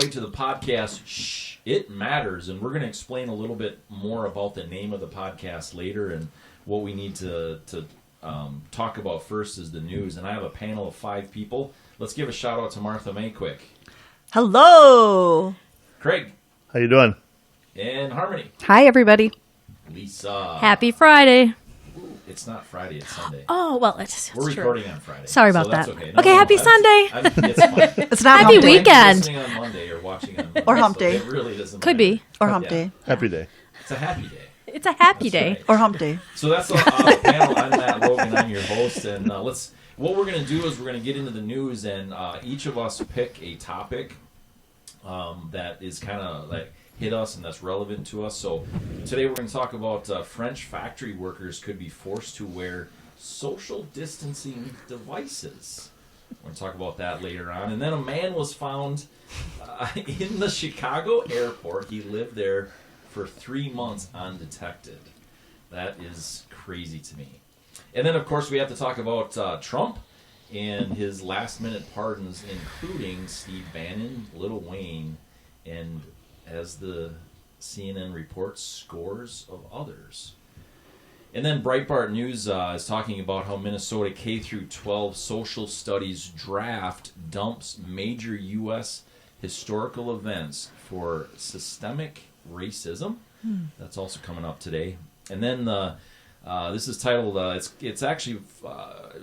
listening to the podcast, Shh, It Matters, and we're going to explain a little bit more about the name of the podcast later, and what we need to talk about first is the news. And I have a panel of 5 people. Let's give a shout out to Martha May quick. Hello. Craig. How you doing? And Harmony. Hi, everybody. Lisa. Happy Friday. It's not Friday, it's Sunday. Oh, well, it's We're true. recording on Friday. Sorry about that's that. Okay, Happy Sunday. It's fine. It's not Happy hump day. weekend. Listening on Monday or watching on Monday. Or hump so day. It really doesn't Could matter. be. Or hump Yeah. day. Happy day. It's a happy day. It's a happy That's day. right. Or hump day. So that's the panel. I'm Matt Logan. I'm your host. And what we're going to do is we're going to get into the news, and each of us pick a topic that is kind of like hit us and that's relevant to us. So today we're going to talk about French factory workers could be forced to wear social distancing devices. We're going to talk about that later on. And then a man was found in the Chicago airport. He lived there for 3 months undetected. That is crazy to me. And then, of course, we have to talk about Trump and his last-minute pardons, including Steve Bannon, Lil Wayne, and, as the CNN reports, scores of others. And then Breitbart News is talking about how Minnesota K-12 social studies draft dumps major U.S. historical events for systemic racism. That's also coming up today. And then this is titled, it's actually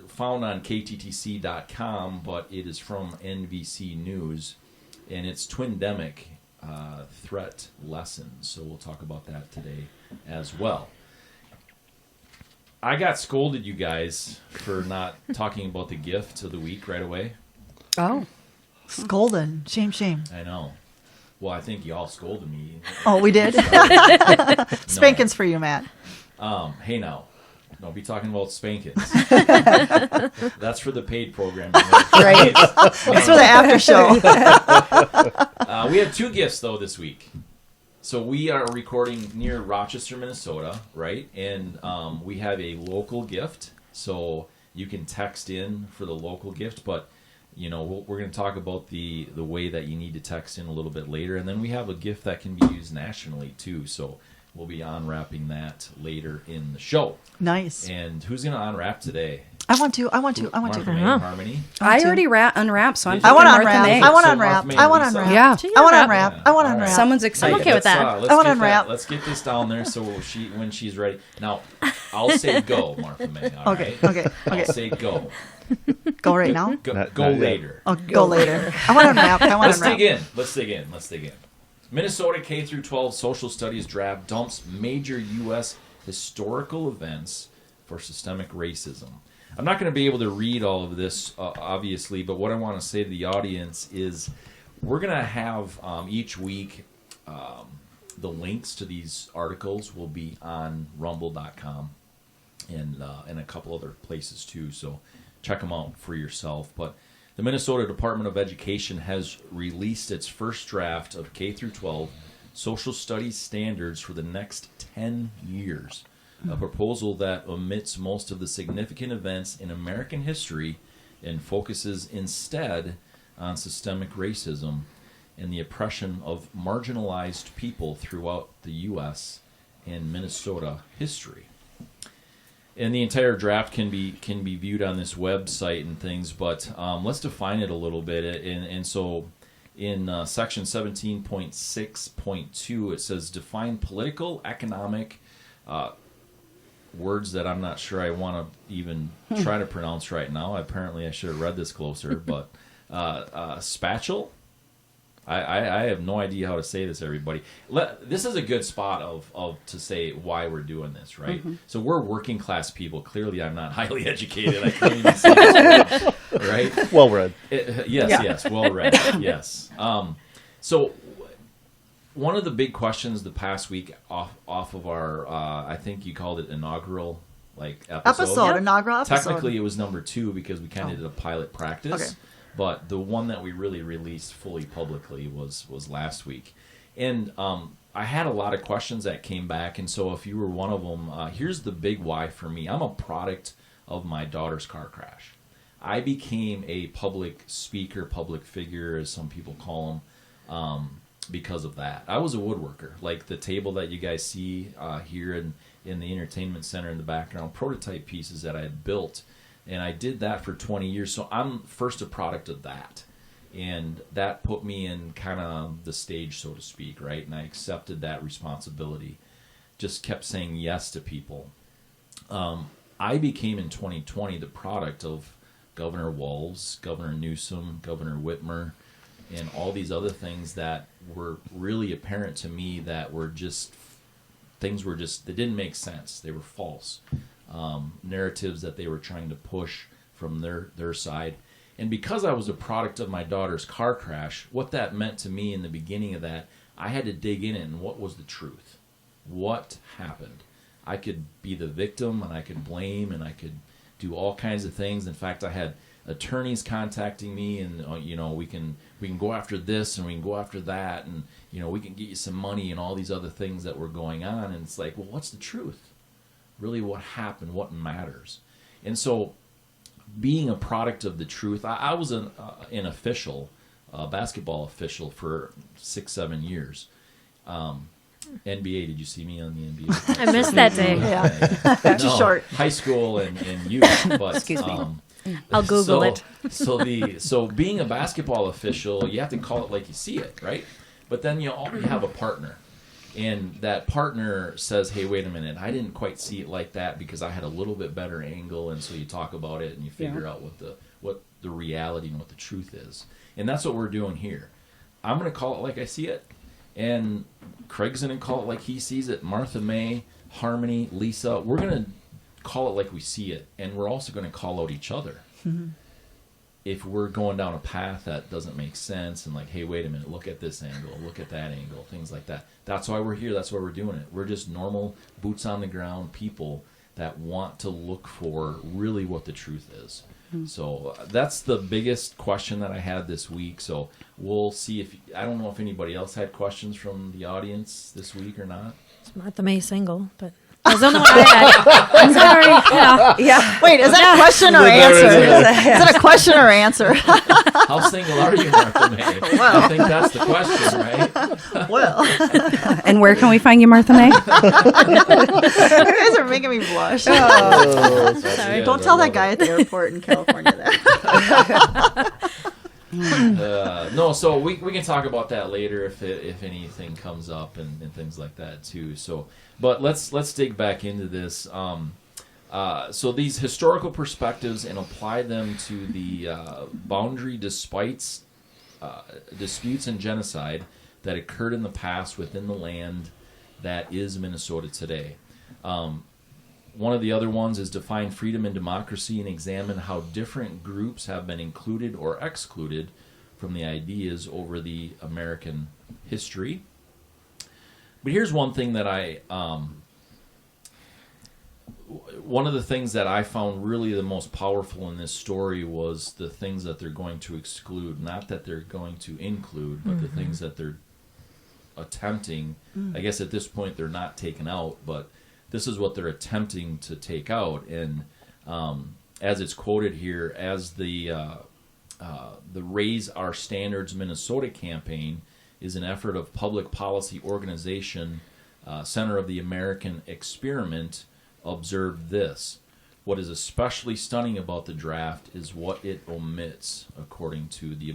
found on kttc.com, but it is from NBC News, and it's Twindemic Threat Lessons. So we'll talk about that today as well. I got scolded, you guys, for not talking about the gift of the week right away. Oh. Scolded. Shame, shame. I know. Well, I think y'all scolded me. Oh, we did? Spankings for you, Matt. Hey now, don't be talking about spankings. That's for the paid program. Right. It's for the after show. We have 2 gifts, though, this week. So we are recording near Rochester, Minnesota, right? And we have a local gift. So you can text in for the local gift, but you know, we're going to talk about the way that you need to text in a little bit later. And then we have a gift that can be used nationally, too. So we'll be unwrapping that later in the show. Nice. And who's going to unwrap today? I want to. Martha May and Harmony? I already unwrapped, so I'm I want to picking Martha unwrap. May. I want to So unwrap. Martha May I and want to Lisa? unwrap. Yeah. I want to unwrap. I want to All right. unwrap. Someone's excited. I'm okay with that. Let's I wanna get unwrap. Let's get this down there so when she's ready. Now, I'll say go, Martha May. All Okay, right? okay, I'll okay. say go. Go right now? Go Not yet. later. Oh, go later. I want to unwrap. I want Let's to unwrap. dig in. Let's dig in. Minnesota K-12 social studies draft dumps major U.S. historical events for systemic racism. I'm not going to be able to read all of this, obviously, but what I want to say to the audience is we're going to have each week the links to these articles will be on rumble.com and a couple other places too, so check them out for yourself. But the Minnesota Department of Education has released its first draft of K-12 social studies standards for the next 10 years. A proposal that omits most of the significant events in American history and focuses instead on systemic racism and the oppression of marginalized people throughout the U.S. and Minnesota history. And the entire draft can be viewed on this website and things, but let's define it a little bit. And so in section 17.6.2, it says define political, economic, words that I'm not sure I want to even try to pronounce right now. Apparently I should have read this closer, but spatial. I have no idea how to say this, everybody. This is a good spot of to say why we're doing this, right? Mm-hmm. So we're working class people. Clearly I'm not highly educated. I can't even say this, right? Well read. Yes, well read. Yes. So one of the big questions the past week off of our, I think you called it inaugural episode. Yep. Inaugural episode. Technically, it was number 2 because we kind of did a pilot practice. Okay. But the one that we really released fully publicly was last week. And I had a lot of questions that came back. And so if you were one of them, here's the big why for me. I'm a product of my daughter's car crash. I became a public speaker, public figure, as some people call them, because of that. I was a woodworker. Like the table that you guys see here in the entertainment center in the background, prototype pieces that I had built. And I did that for 20 years. So I'm first a product of that. And that put me in kind of the stage, so to speak, right? And I accepted that responsibility. Just kept saying yes to people. I became in 2020 the product of Governor Walz, Governor Newsom, Governor Whitmer, and all these other things that were really apparent to me that were just, things were just, they didn't make sense. They were false. Narratives that they were trying to push from their side. And because I was a product of my daughter's car crash, what that meant to me in the beginning of that, I had to dig in it and what was the truth? What happened? I could be the victim and I could blame and I could do all kinds of things. In fact, I had attorneys contacting me and, we can go after this and we can go after that and, we can get you some money and all these other things that were going on. And it's like, well, what's the truth? Really what happened? What matters? And so being a product of the truth, I was an official, basketball official for 6-7 years. NBA, did you see me on the NBA? I missed that day. Yeah. Too short. High school and youth. But, Excuse me. I'll Google it. So being a basketball official, you have to call it like you see it, right? But then you have a partner. And that partner says, hey, wait a minute, I didn't quite see it like that because I had a little bit better angle. And so you talk about it and you figure out what the reality and what the truth is. And that's what we're doing here. I'm going to call it like I see it. And Craig's going to call it like he sees it. Martha May, Harmony, Lisa, we're going to call it like we see it. And we're also going to call out each other. Mm-hmm. If we're going down a path that doesn't make sense and like, hey, wait a minute, look at this angle, look at that angle, things like that. That's why we're here. That's why we're doing it. We're just normal, boots on the ground people that want to look for really what the truth is. Mm-hmm. So that's the biggest question that I had this week. So we'll see if, I don't know if anybody else had questions from the audience this week or not. It's Martha May single, but I was the only one I had. I'm sorry. Yeah. Wait, is that a question or answer? Is it a question or answer? How single are you, Martha May? Well, I think that's the question, right? Well. And where can we find you, Martha May? You guys are making me blush. Oh, sorry. Don't tell that guy at the airport in California that. No, so we can talk about that later if anything comes up and things like that too. So, but let's dig back into this. So these historical perspectives and apply them to the boundary disputes and genocide that occurred in the past within the land that is Minnesota today. One of the other ones is define freedom and democracy and examine how different groups have been included or excluded from the ideas over the American history. But here's one thing that one of the things that I found really the most powerful in this story was the things that they're going to exclude, not that they're going to include, but the things that they're attempting. I guess at this point they're not taken out, but this is what they're attempting to take out. And as it's quoted here, as the Raise Our Standards Minnesota campaign is an effort of public policy organization, Center of the American Experiment, observed this. What is especially stunning about the draft is what it omits, according to the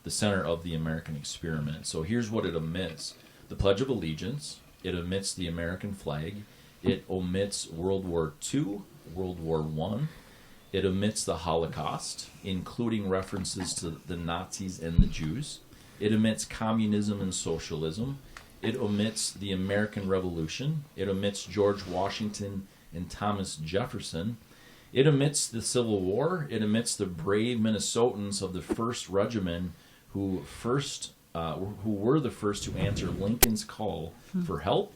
Center of the American Experiment. So here's what it omits. The Pledge of Allegiance. It omits the American flag. It omits World War II, World War I. It omits the Holocaust, including references to the Nazis and the Jews. It omits communism and socialism. It omits the American Revolution. It omits George Washington and Thomas Jefferson. It omits the Civil War. It omits the brave Minnesotans of the 1st Regiment who were the first to answer Lincoln's call for help.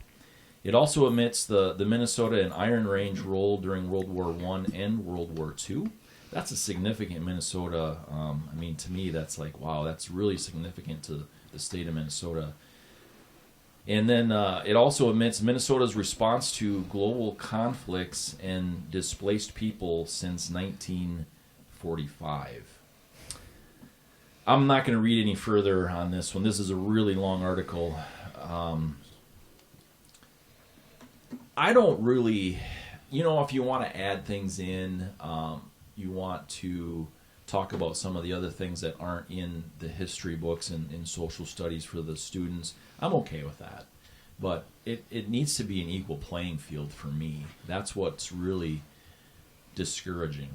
It also omits the Minnesota and Iron Range role during World War I and World War II. That's a significant Minnesota. To me, that's like, wow, that's really significant to the state of Minnesota. And then it also omits Minnesota's response to global conflicts and displaced people since 1945. I'm not going to read any further on this one. This is a really long article. I don't really, if you want to add things in, you want to talk about some of the other things that aren't in the history books and in social studies for the students, I'm okay with that. But it needs to be an equal playing field for me. That's what's really discouraging.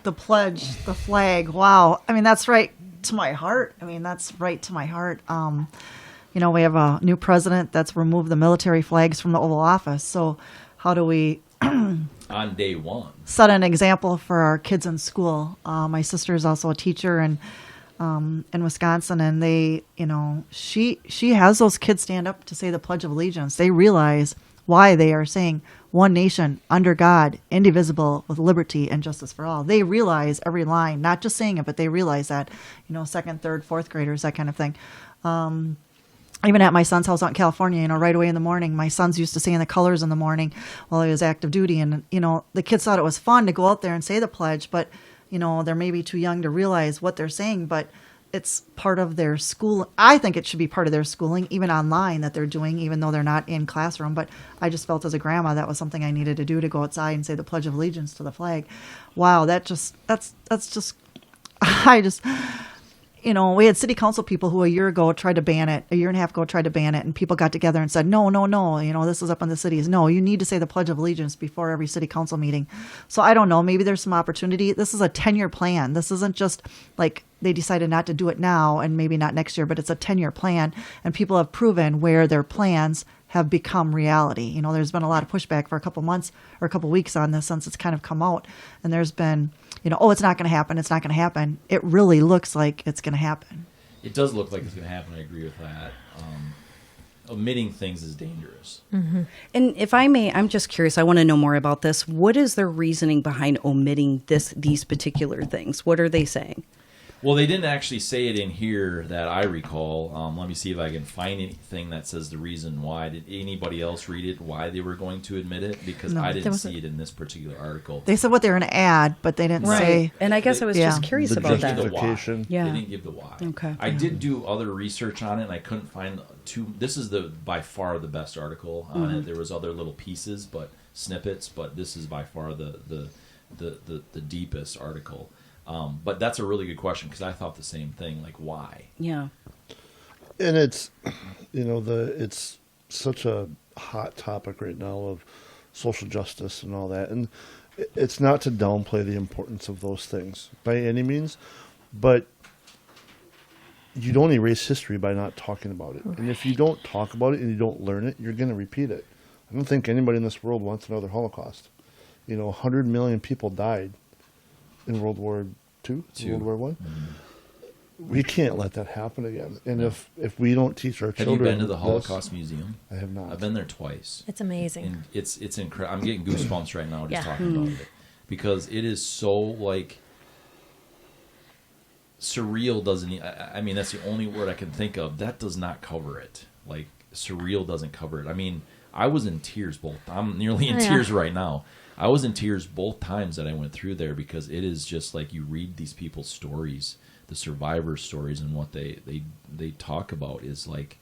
The pledge, the flag. Wow. I mean, that's right to my heart. That's right to my heart. We have a new president that's removed the military flags from the Oval Office. So how do we on day one set an example for our kids in school? My sister is also a teacher in Wisconsin, and they, she has those kids stand up to say the Pledge of Allegiance. They realize why they are saying one nation under God, indivisible, with liberty and justice for all. They realize every line, not just saying it, but they realize that, second, third, fourth graders, that kind of thing. Even at my son's house out in California, right away in the morning, my son's used to saying the colors in the morning while he was active duty. And, the kids thought it was fun to go out there and say the pledge, but, they're maybe too young to realize what they're saying, but it's part of their school. I think it should be part of their schooling, even online, that they're doing, even though they're not in classroom. But I just felt as a grandma that was something I needed to do, to go outside and say the Pledge of Allegiance to the flag. Wow, that's just, I just, we had city council people who a year and a half ago tried to ban it, and people got together and said, no, this is up in the cities. No, you need to say the Pledge of Allegiance before every city council meeting. So I don't know, maybe there's some opportunity. This is a 10-year plan. This isn't just like they decided not to do it now and maybe not next year, but it's a 10-year plan, and people have proven where their plans have become reality. There's been a lot of pushback for a couple months or a couple weeks on this since it's kind of come out, and there's been, it's not going to happen. It's not going to happen. It really looks like it's going to happen. It does look like it's going to happen. I agree with that. Omitting things is dangerous. Mm-hmm. And if I may, I'm just curious. I want to know more about this. What is their reasoning behind omitting these particular things? What are they saying? Well, they didn't actually say it in here that I recall. Let me see if I can find anything that says the reason why. Did anybody else read it, why they were going to admit it? Because No, I didn't see it in this particular article. They said what they were going to add, but they didn't say. And I guess I was just curious The about that. justification. Yeah. They didn't give the why. Okay. I did do other research on it, and I couldn't find this is by far the best article on it. There was other little pieces, snippets, but this is by far the deepest article. But that's a really good question, because I thought the same thing. Like, why? Yeah. And it's, it's such a hot topic right now of social justice and all that. And it's not to downplay the importance of those things by any means, but you don't erase history by not talking about it. And if you don't talk about it and you don't learn it, you're going to repeat it. I don't think anybody in this world wants another Holocaust. 100 million people died in World War II, World War I. Mm-hmm. We can't let that happen again. And if we don't teach our Have children, you been to the Holocaust Museum? I have not. I've been there twice. It's amazing. And it's incredible. I'm getting goosebumps right now just Yeah. talking about it, because it is so surreal. Doesn't I mean, that's the only word I can think of. That does not cover it. Like, surreal doesn't cover it. I mean, I was in tears both. I'm nearly in tears right now. I was in tears both times that I went through there, because it is just like, you read these people's stories, the survivor stories, and what they talk about is like,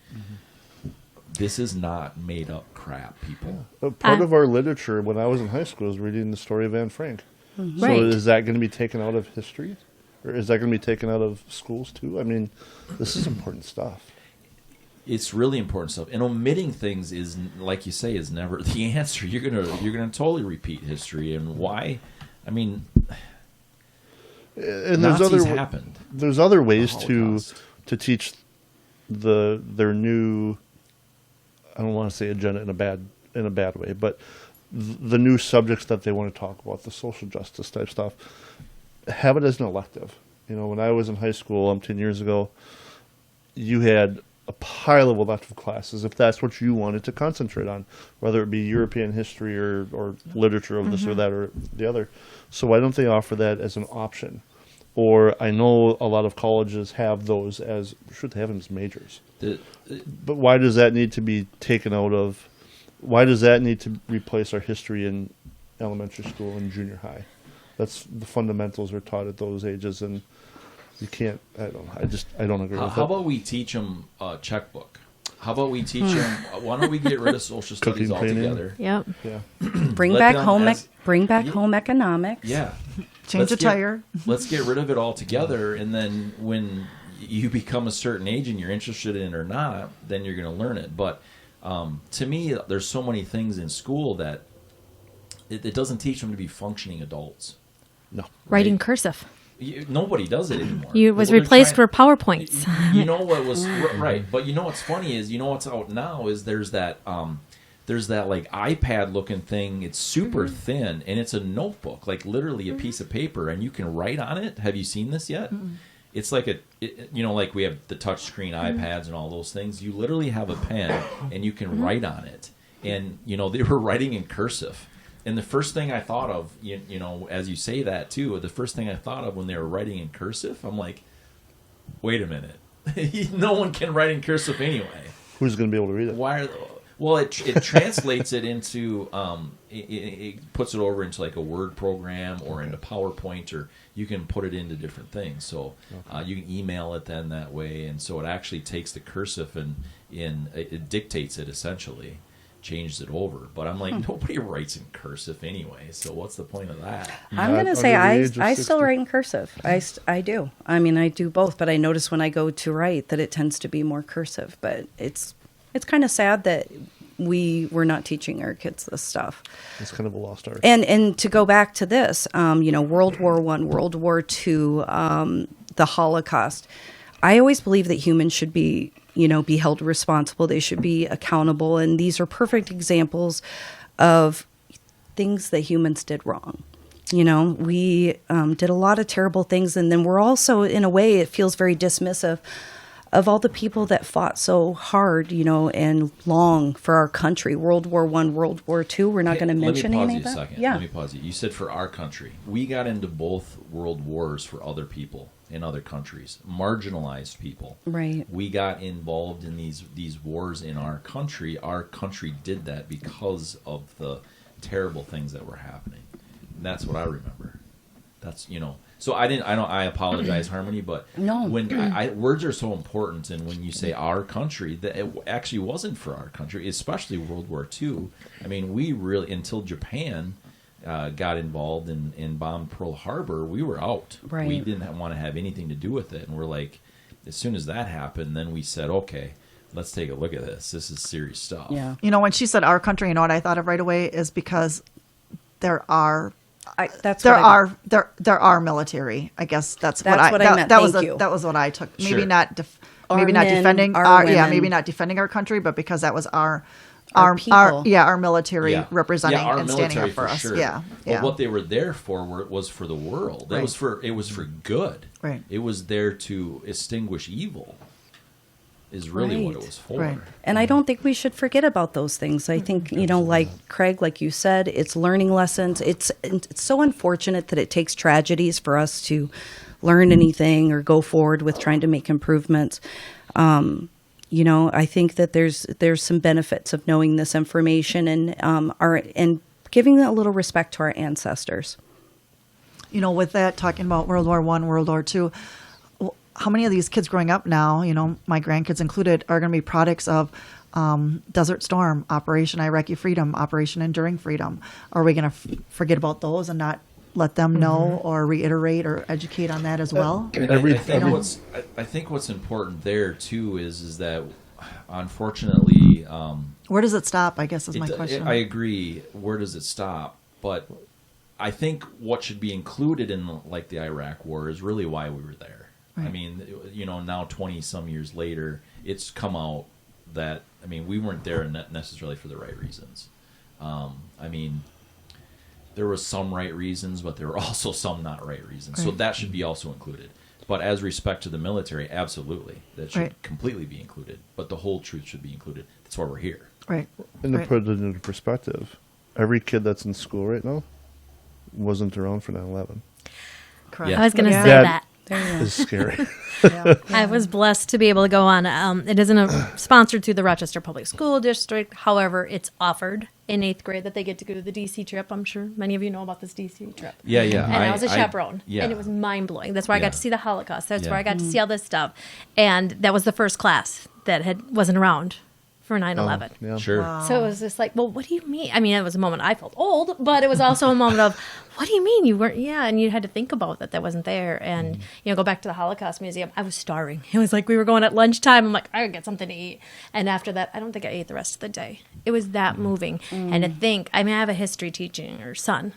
this is not made up crap, people. Part of our literature when I was in high school was reading the story of Anne Frank. Mm-hmm. So Right. is that going to be taken out of history? Or is that going to be taken out of schools too? I mean, this is important stuff. It's really important stuff, and omitting things is, like you say, is never the answer. You're gonna totally repeat history, and why? I mean, And Nazis happened. There's other ways The to Holocaust. teach their new, I don't want to say agenda in a bad way, but the new subjects that they want to talk about, the social justice type stuff. Have it as an elective. When I was in high school 10 years ago, you had a pile of elective classes if that's what you wanted to concentrate on, whether it be European history or literature of this or that or the other. So why don't they offer that as an option? Or I know a lot of colleges have those as, should they have them as majors. But why does that need to be taken out of, why does that need to replace our history in elementary school and junior high? That's the fundamentals are taught at those ages, and you can't. I don't agree with How it. about we teach them a checkbook? How about we teach them? Why don't we get rid of social studies Cooking, cleaning. altogether? Yep. Yeah. Bring Let back them home. as- Bring back Yeah. home economics. Yeah. Change the tire. Let's get rid of it altogether, and then when you become a certain age and you're interested in it or not, then you're going to learn it. But to me, there's so many things in school that it doesn't teach them to be functioning adults. No. Writing cursive. Nobody does it anymore. You was Well, they're replaced trying- for PowerPoints. You know what was right, but you know what's funny is what's out now is there's that like iPad looking thing. It's super thin and it's a notebook, like literally a piece of paper, and you can write on it. Have you seen this yet? It's like like we have the touch screen iPads and all those things. You literally have a pen and you can write on it. And they were writing in cursive. And the first thing I thought of, as you say that too, the first thing I thought of when they were writing in cursive, I'm like, wait a minute, no one can write in cursive anyway. Who's going to be able to read it? Why? Well, it translates it into it puts it over into like a Word program or into PowerPoint, or you can put it into different things. So you can email it then that way, and so it actually takes the cursive and it dictates it essentially, changes it over. But I'm like, nobody writes in cursive anyway, so what's the point of that? I'm Not going to say under the age of I still 60. write in cursive. I do. I mean, I do both, but I notice when I go to write that it tends to be more cursive. But it's kind of sad that we're not teaching our kids this stuff. It's kind of a lost art. And to go back to this, World War I, World War II, the Holocaust. I always believe that humans should be held responsible. They should be accountable. And these are perfect examples of things that humans did wrong. We did a lot of terrible things. And then we're also, in a way, it feels very dismissive of all the people that fought so hard, and long for our country. World War I, World War II, we're not going to mention any of that. Let me pause you a second. Yeah. Let me pause you. You said for our country. We got into both world wars for other people in other countries, marginalized people. Right. We got involved in these wars in our country. Our country did that because of the terrible things that were happening. And that's what I remember. That's So I apologize, Harmony, but No. when words are so important, and when you say our country, that it actually wasn't for our country, especially World War II. I mean, we really, until Japan got involved and bombed Pearl Harbor, we were out. Right. We didn't want to have anything to do with it, and we're like, as soon as that happened, then we said, okay, let's take a look at this. This is serious stuff. Yeah. When she said our country, what I thought of right away is because there are there are military. I guess that's what I meant. That Thank you. That was what I took. Sure. Maybe not Our men, defending our our women. maybe not defending our country, but because that was our people. our military Yeah. representing our and standing military up for us. sure. Yeah. But what they were there for was for the world. It Right. was for good. Right. It was there to extinguish evil. Is really what it Right. was for. Right. And I don't think we should forget about those things. I think, like Craig, like you said, it's learning lessons. It's so unfortunate that it takes tragedies for us to learn anything or go forward with trying to make improvements. I think that there's some benefits of knowing this information and giving a little respect to our ancestors. With that, talking about World War I, World War II, how many of these kids growing up now, my grandkids included, are going to be products of Desert Storm, Operation Iraqi Freedom, Operation Enduring Freedom? Are we going to forget about those and not let them know or reiterate or educate on that as well? I think what's important there too is that unfortunately Where does it stop, I guess, is my question. I agree. Where does it stop? But I think what should be included in the Iraq War is really why we were there. Right. I mean, now 20 some years later, it's come out that we weren't there necessarily for the right reasons. There were some right reasons, but there were also some not right reasons. So Right. that should be also included. But as respect to the military, absolutely, that should Right. completely be included. But the whole truth should be included. That's why we're here. Right. And to Right. put it into perspective, every kid that's in school right now wasn't around for 9/11. Correct. Yeah. I was going to Yeah. say that. is scary. I was blessed to be able to go on. It isn't sponsored through the Rochester Public School District. However, it's offered in 8th grade that they get to go to the DC trip. I'm sure many of you know about this DC trip. Yeah. And I was a chaperone. Yeah. And it was mind blowing. That's where I Yeah. got to see the Holocaust. That's Yeah. where I got to see all this stuff. And that was the first class that wasn't around for 9/11. Yeah. Sure. Wow. So it was just like, well, what do you mean? I mean, it was a moment I felt old, but it was also a moment of, what do you mean you weren't? Yeah, and you had to think about that wasn't there. And, go back to the Holocaust Museum. I was starving. It was like we were going at lunchtime. I'm like, I gotta get something to eat. And after that, I don't think I ate the rest of the day. It was that moving. And to think, I mean, I have a history teaching or son.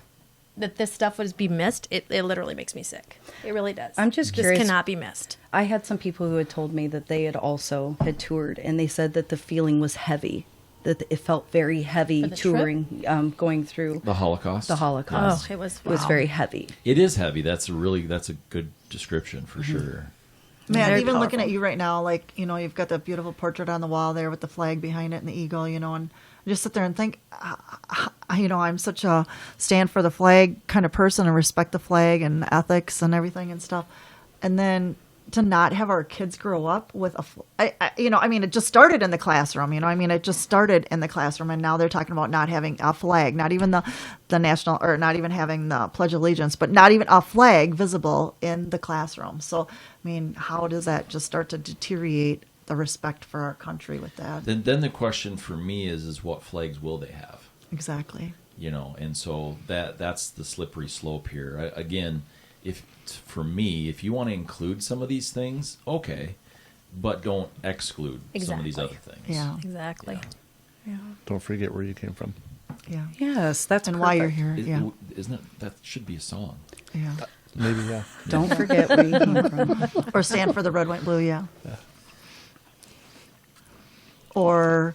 That this stuff would be missed, it literally makes me sick. It really does. I'm just curious. This cannot be missed. I had some people who had told me that they had also had toured, and they said that the feeling was heavy, that it felt very heavy For the trip? touring, going through The Holocaust. the Holocaust. Oh, it was It was wow. very heavy. It is heavy. That's a good description for sure. Man, Very even looking at powerful. you right now, like, you've got that beautiful portrait on the wall there with the flag behind it and the eagle, and I just sit there and think, I'm such a stand for the flag kind of person and respect the flag and ethics and everything and stuff. And then to not have our kids grow up with it just started in the classroom, it just started in the classroom, and now they're talking about not having a flag, not even the national, or not even having the Pledge of Allegiance, but not even a flag visible in the classroom. So, how does that just start to deteriorate the respect for our country with that? Then the question for me is what flags will they have? Exactly. And so that's the slippery slope here. Again, for me, if you want to include some of these things, okay, but don't exclude some of these other Exactly. things. Yeah. Exactly. Don't forget where you came from. Yeah. Yes, that's And why you're perfect. here. Yeah. Isn't it? That should be a song. Yeah. Maybe, yeah. Don't forget where you came from. Or stand for the red, white, blue. Yeah. Or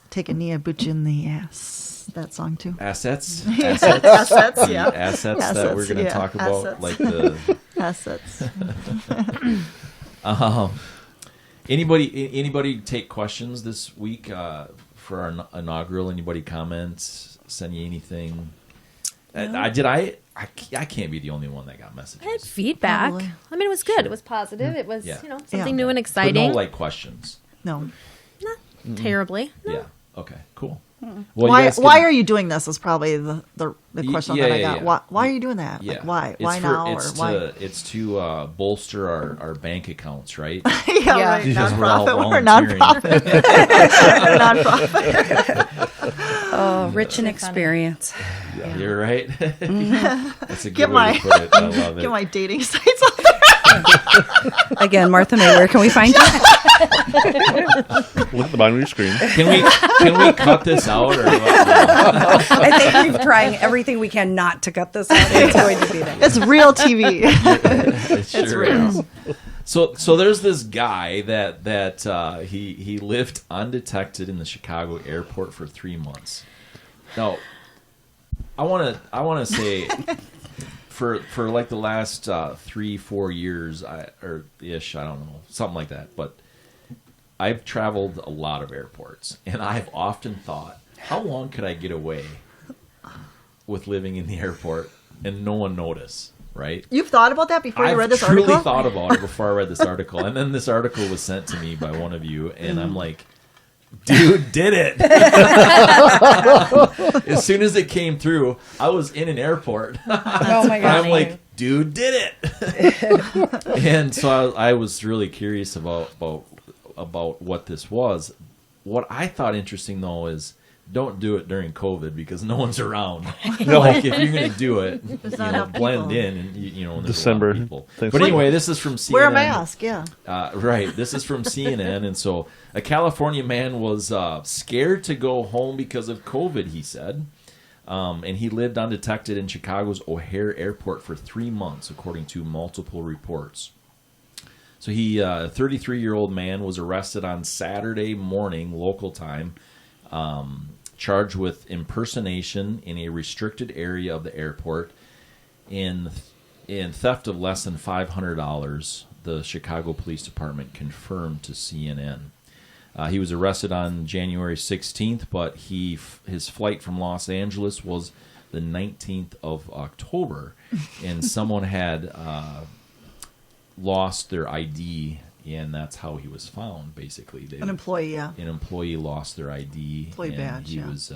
take a knee, a butch in the ass. That song too. Assets. Assets. Yeah. Assets that we're going to yeah. talk about, Assets. like the. Assets. Anybody take questions this week for our inaugural? Anybody comments? Send you anything? I can't be the only one that got messages. I had feedback. Probably. I mean, it was good. Sure. It was positive. It was, Yeah. something Yeah. new and But exciting. no questions. No. Not terribly. No. Yeah. Okay. Cool. Well, you Why? guys Why can- are you doing this? Is probably the question that I got. yeah. Why are you doing that? Yeah. Like, why? It's Why for- now? It's Or why? It's to bolster our bank accounts, right? Yeah, right. Because we're all Nonprofit. We're volunteering. nonprofit. Nonprofit. Oh, rich in experience. Yeah. You're right. That's a good Get way to put it. I love it. Get my dating sites on there. Again, Martha May, where can we find you? Look at the bottom of your screen. Can we cut this out or what? I think we're trying everything we can not to cut this out. It's going to be there. It's real TV. It sure is. So there's this guy that he lived undetected in the Chicago airport for 3 months. Now, I want to say for like the last 3-4 years, or ish, I don't know, something like that. But I've traveled a lot of airports, and I've often thought, how long could I get away with living in the airport and no one notice? Right? You've thought about that before you read this I've truly article? thought about it before I read this article, and then this article was sent to me by one of you, and I'm like, dude did it. As soon as it came through, I was in an airport. Oh my And God. I'm like, dude did it. And so I was really curious about what this was. What I thought interesting though is don't do it during COVID because no one's around. Like if you're going to do it, There's not enough blend people. in and and there's December. a lot of people. Thanks. But anyway, this is from CNN. Wear a mask, yeah. Right. This is from CNN. And so a California man was scared to go home because of COVID, he said. And he lived undetected in Chicago's O'Hare Airport for 3 months, according to multiple reports. So he, a 33-year-old man, was arrested on Saturday morning, local time, charged with impersonation in a restricted area of the airport in theft of less than $500, the Chicago Police Department confirmed to CNN. He was arrested on January 16th, but his flight from Los Angeles was the 19th of October, and someone had lost their ID, and that's how he was found. Basically, An employee, yeah. An employee lost their ID. Employee and badge, He yeah. was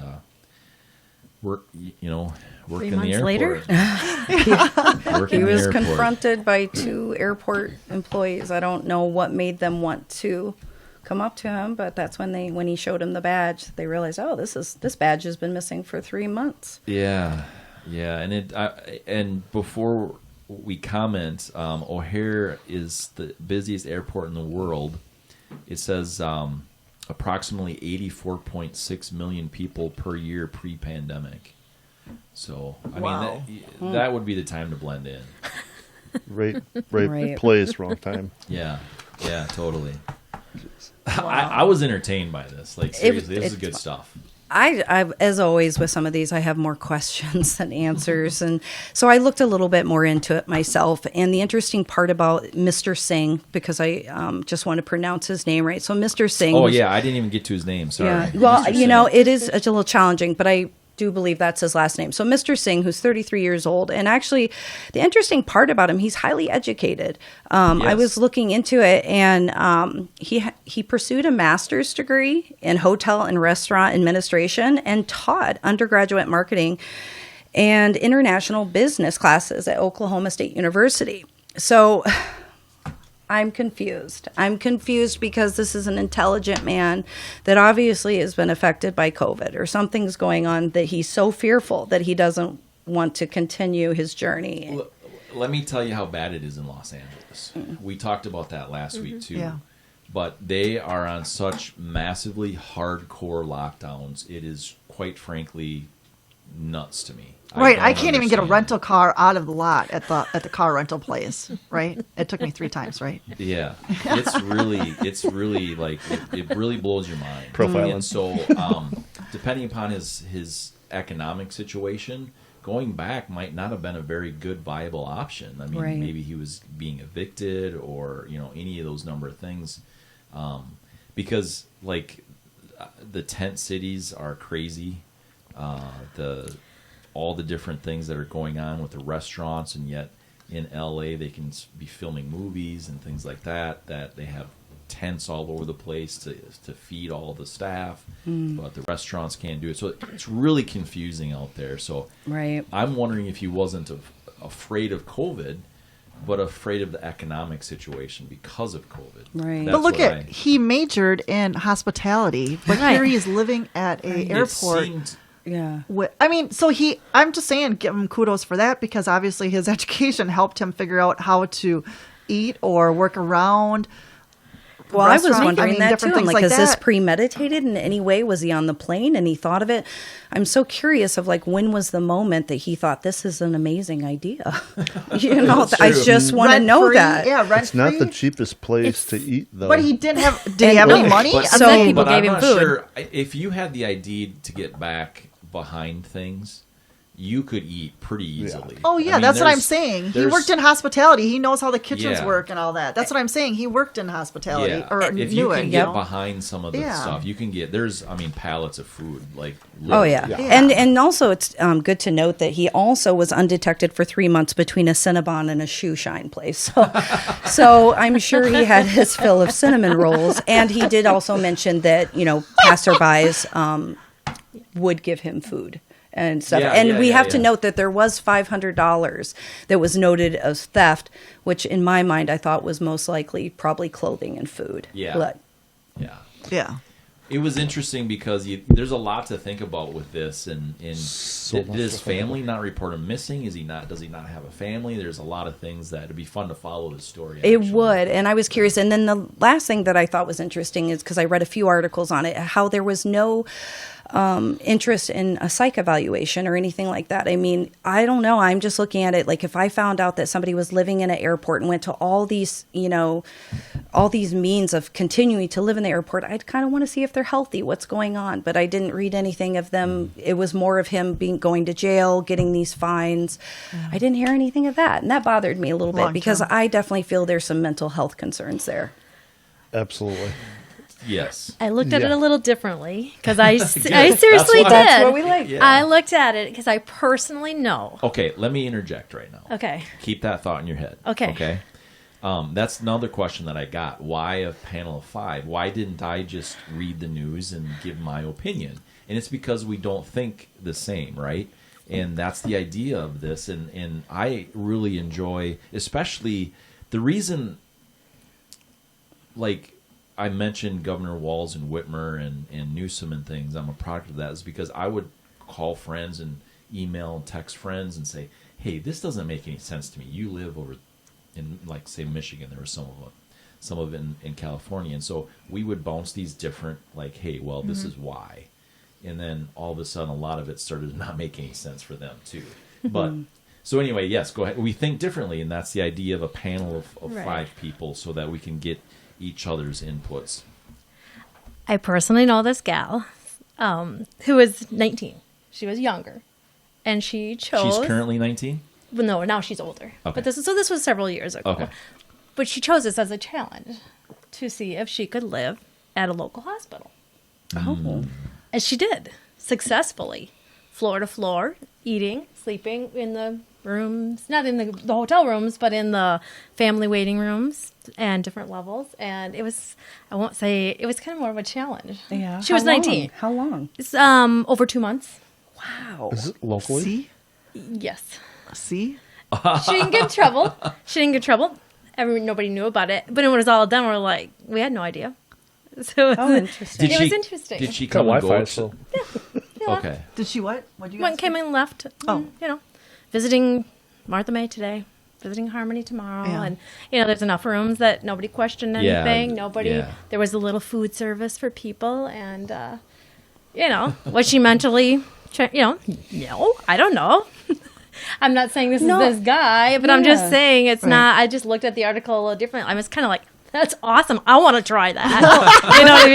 worked 3 in the months later? airport. Worked in He the was airport. confronted by 2 airport employees. I don't know what made them want to come up to him, but that's when he showed him the badge, they realized, oh, this badge has been missing for 3 months. Yeah, and before we comment, O'Hare is the busiest airport in the world. It says approximately 84.6 million people per year pre-pandemic. So I Wow. mean that would be the time to blend in. Right Right. place, wrong time. Yeah, totally. I was entertained by this. Like seriously, this is good stuff. I, as always with some of these, I have more questions than answers. And so I looked a little bit more into it myself. And the interesting part about Mr. Singh, because I just want to pronounce his name right. So Mr. Singh. Oh, yeah, I didn't even get to his name. Sorry. Yeah. Well, Mr. you know, Singh. it is a little challenging, but I do believe that's his last name. So Mr. Singh, who's 33 years old, and actually the interesting part about him, he's highly educated. I Yes. was looking into it, and he pursued a master's degree in hotel and restaurant administration and taught undergraduate marketing and international business classes at Oklahoma State University. So I'm confused. I'm confused because this is an intelligent man that obviously has been affected by COVID, or something's going on that he's so fearful that he doesn't want to continue his journey. Let me tell you how bad it is in Los Angeles. We talked about that last week too. Yeah. But they are on such massively hardcore lockdowns. It is quite frankly nuts to me. Right, don't I can't even get a understand rental car out of the lot at the car rental place. Right, it took me 3 times. Right. it. Yeah, it's really like it really blows your mind. Profiling. And so, depending upon his economic situation, going back might not have been a very good viable option. I mean, Right. maybe he was being evicted, or any of those number of things, because like the tent cities are crazy. All the different things that are going on with the restaurants, and yet in LA they can be filming movies and things like that. That they have tents all over the place to feed all the staff, but the restaurants can't do it. So it's really confusing out there. So Right. I'm wondering if he wasn't afraid of COVID, but afraid of the economic situation because of COVID. Right. That's But look what at he majored in hospitality, but Right. here he's living at a It airport. seemed- Yeah. I mean, so I'm just saying, give him kudos for that, because obviously his education helped him figure out how to eat or work around. Well, I was restaurant, wondering that too. different I'm things like, is this that. premeditated in any way? Was he on the plane and he thought of it? I'm so curious of like, when was the moment that he thought this is an amazing idea? That's I true. just want to know Rent-free, that. Yeah, rent It's not the free. cheapest place to eat, though. But he didn't have. Did he have any money? But, I So- mean, people but gave I'm him not food. sure if you had the idea to get back behind things, you could eat pretty easily. oh yeah, I mean, that's what I'm there's- saying. He there's- worked in hospitality. He knows how the kitchens Yeah. work and all that. That's what I'm saying. He worked in hospitality, Yeah, or if knew you it. can you get know? behind some of the Yeah. stuff, you can get pallets of food. Like Oh literally. yeah. Yeah. And also it's good to note that he also was undetected for 3 months between a Cinnabon and a shoe shine place. So I'm sure he had his fill of cinnamon rolls, and he did also mention that passerbys would give him food and stuff. Yeah, and yeah, we yeah, have to yeah. note that there was $500 that was noted as theft, which in my mind I thought was most likely probably clothing and food. Yeah. But Yeah. Yeah. It was interesting because there's a lot to think about with this, and So did his much to think family not report him missing? Does he not have a family? There's a lot of things that it'd be fun to follow his story. It actually. would, and I was curious. And then the last thing that I thought was interesting is because I read a few articles on it, how there was no interest in a psych evaluation or anything like that. I mean, I don't know. I'm just looking at it like if I found out that somebody was living in an airport and went to all these, all these means of continuing to live in the airport, I'd kind of want to see if they're healthy, what's going on. But I didn't read anything of them. It was more of him going to jail, getting these fines. I didn't hear anything of that, and that bothered me a little bit Long because term. I definitely feel there's some mental health concerns there. Absolutely. Yes. I looked at it Yeah. a little differently because I seriously That's did. why- That's what we like. Yeah. I looked at it because I personally know. Okay, let me interject right now. Okay. Keep that thought in your head. Okay. Okay. That's another question that I got. Why a panel of 5? Why didn't I just read the news and give my opinion? And it's because we don't think the same, right? And that's the idea of this. And I really enjoy, especially the reason, like I mentioned Governor Walz and Whitmer and Newsom and things, I'm a product of that, is because I would call friends and email and text friends and say, hey, this doesn't make any sense to me. You live over in, like, say, Michigan. There were some of it in California. And so we would bounce these different, like, hey, well, this is why. And then all of a sudden, a lot of it started to not make any sense for them, too. But so anyway, yes, go ahead. We think differently, and that's the idea of a panel of Right. 5 people so that we can get each other's inputs. I personally know this gal who was 19. She was younger. And she chose... She's currently 19? Well, no, now she's older. Okay. But this was several years ago. Okay. But she chose this as a challenge to see if she could live at a local hospital. Oh. And she did, successfully. Floor to floor, eating, sleeping in the rooms, not in the hotel rooms, but in the family waiting rooms and different levels. And it was, I won't say, it was kind of more of a challenge. Yeah. She was How long? 19. How long? It's over 2 months. Wow. Is it locally? See? Yes. See? She didn't get in trouble. Nobody knew about it. But when it was all done, we're like, we had no idea. So it was, Oh, interesting. it was interesting. Did she Got come and Wi-Fi, go? so Yeah. Okay. Did she what? What did you Went, guys came and left. Oh. Visiting Martha May today, visiting Harmony tomorrow, Yeah. and there's enough rooms that nobody questioned Yeah, anything. Nobody. yeah. There was a little food service for people, and was she mentally? No, I don't know. I'm not saying this No. is this guy, but I'm just Yeah. saying it's Right. not. I just looked at the article a little different. I was kind of like, that's awesome. I want to try that. You know what I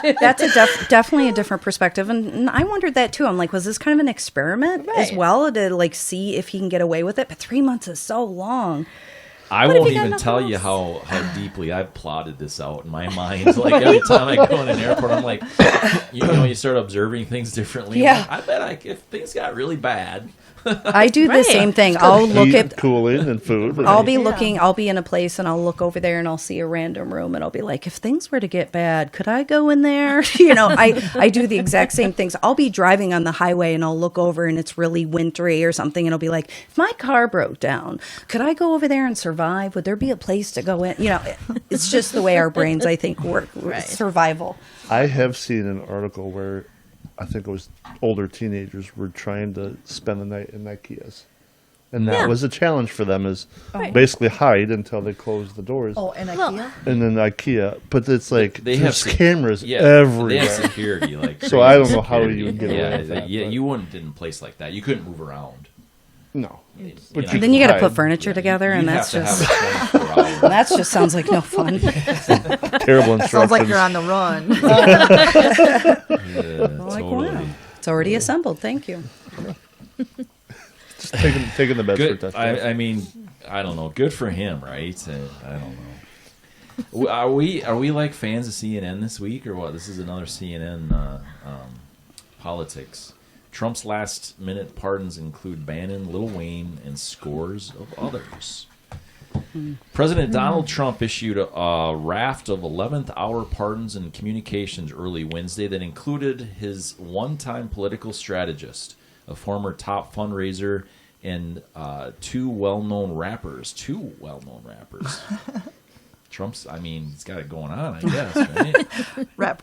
mean? That's definitely a different perspective, and I wondered that too. I'm like, was this kind of an experiment as Right. well to like see if he can get away with it? But 3 months is so long. I What if won't you got even nothing tell you else? how deeply I've plotted this out in my mind. Like every time I go in an airport, I'm like, you start observing things differently. Yeah. I bet if things got really bad. I do the Right. same thing. I'll look heat, at. cooling, and food. I'll be Yeah. looking. I'll be in a place and I'll look over there and I'll see a random room and I'll be like, if things were to get bad, could I go in there? I do the exact same things. I'll be driving on the highway and I'll look over and it's really wintry or something and I'll be like, if my car broke down, could I go over there and survive? Would there be a place to go in? It's just the way our brains, I think, work. Right. Survival. I have seen an article where I think it was older teenagers were trying to spend the night in IKEAs. And that Yeah. was a challenge for them, is Right. basically hide until they close the doors. Oh, and Well- IKEA? And then IKEA, but it's like They there's have cameras They everywhere. have security. Like So I don't know crazy how security. you would get away with that, Yeah, but- you wouldn't in a place like that. You couldn't move around. No. You But know, you Then you got to hide. put furniture together, and You'd that's have just to have a 24-hour. that just sounds like no fun. Terrible instructions. Sounds like you're on the run. Yeah, Like, totally. wow, it's already assembled. Thank you. Just taking the best for Good. test. I mean, I don't know. Good for him, right? I don't know. Are we like fans of CNN this week or what? This is another CNN politics. Trump's last-minute pardons include Bannon, Lil Wayne, and scores of others. President Donald Trump issued a raft of 11th-hour pardons and communications early Wednesday that included his one-time political strategist, a former top fundraiser, and two well-known rappers. Trump's, he's got it going on, I guess, right? Rap.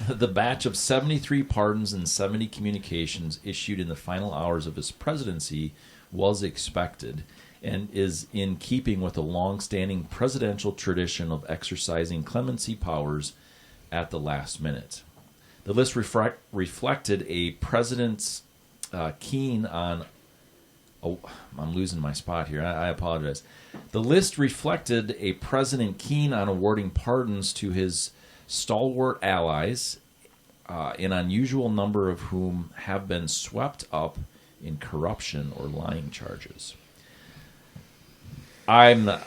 The batch of 73 pardons and 70 communications issued in the final hours of his presidency was expected and is in keeping with a long-standing presidential tradition of exercising clemency powers at the last minute. The list reflected a president's keen on... Oh, I'm losing my spot here. I apologize. The list reflected a president keen on awarding pardons to his stalwart allies, an unusual number of whom have been swept up in corruption or lying charges. I'm going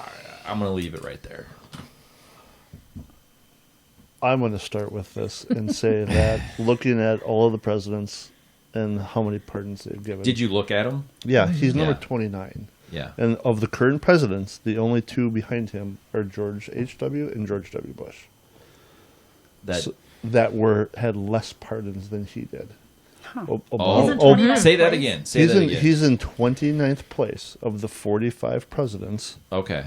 to leave it right there. I'm going to start with this and say that looking at all of the presidents and how many pardons they've given. Did you look at him? Yeah, he's number Yeah. 29. Yeah. And of the current presidents, the only two behind him are George H.W. and George W. Bush. That. That had less pardons than he did. Oh, in 29th say that place? again. Say that again. He's in 29th place of the 45 presidents. Okay.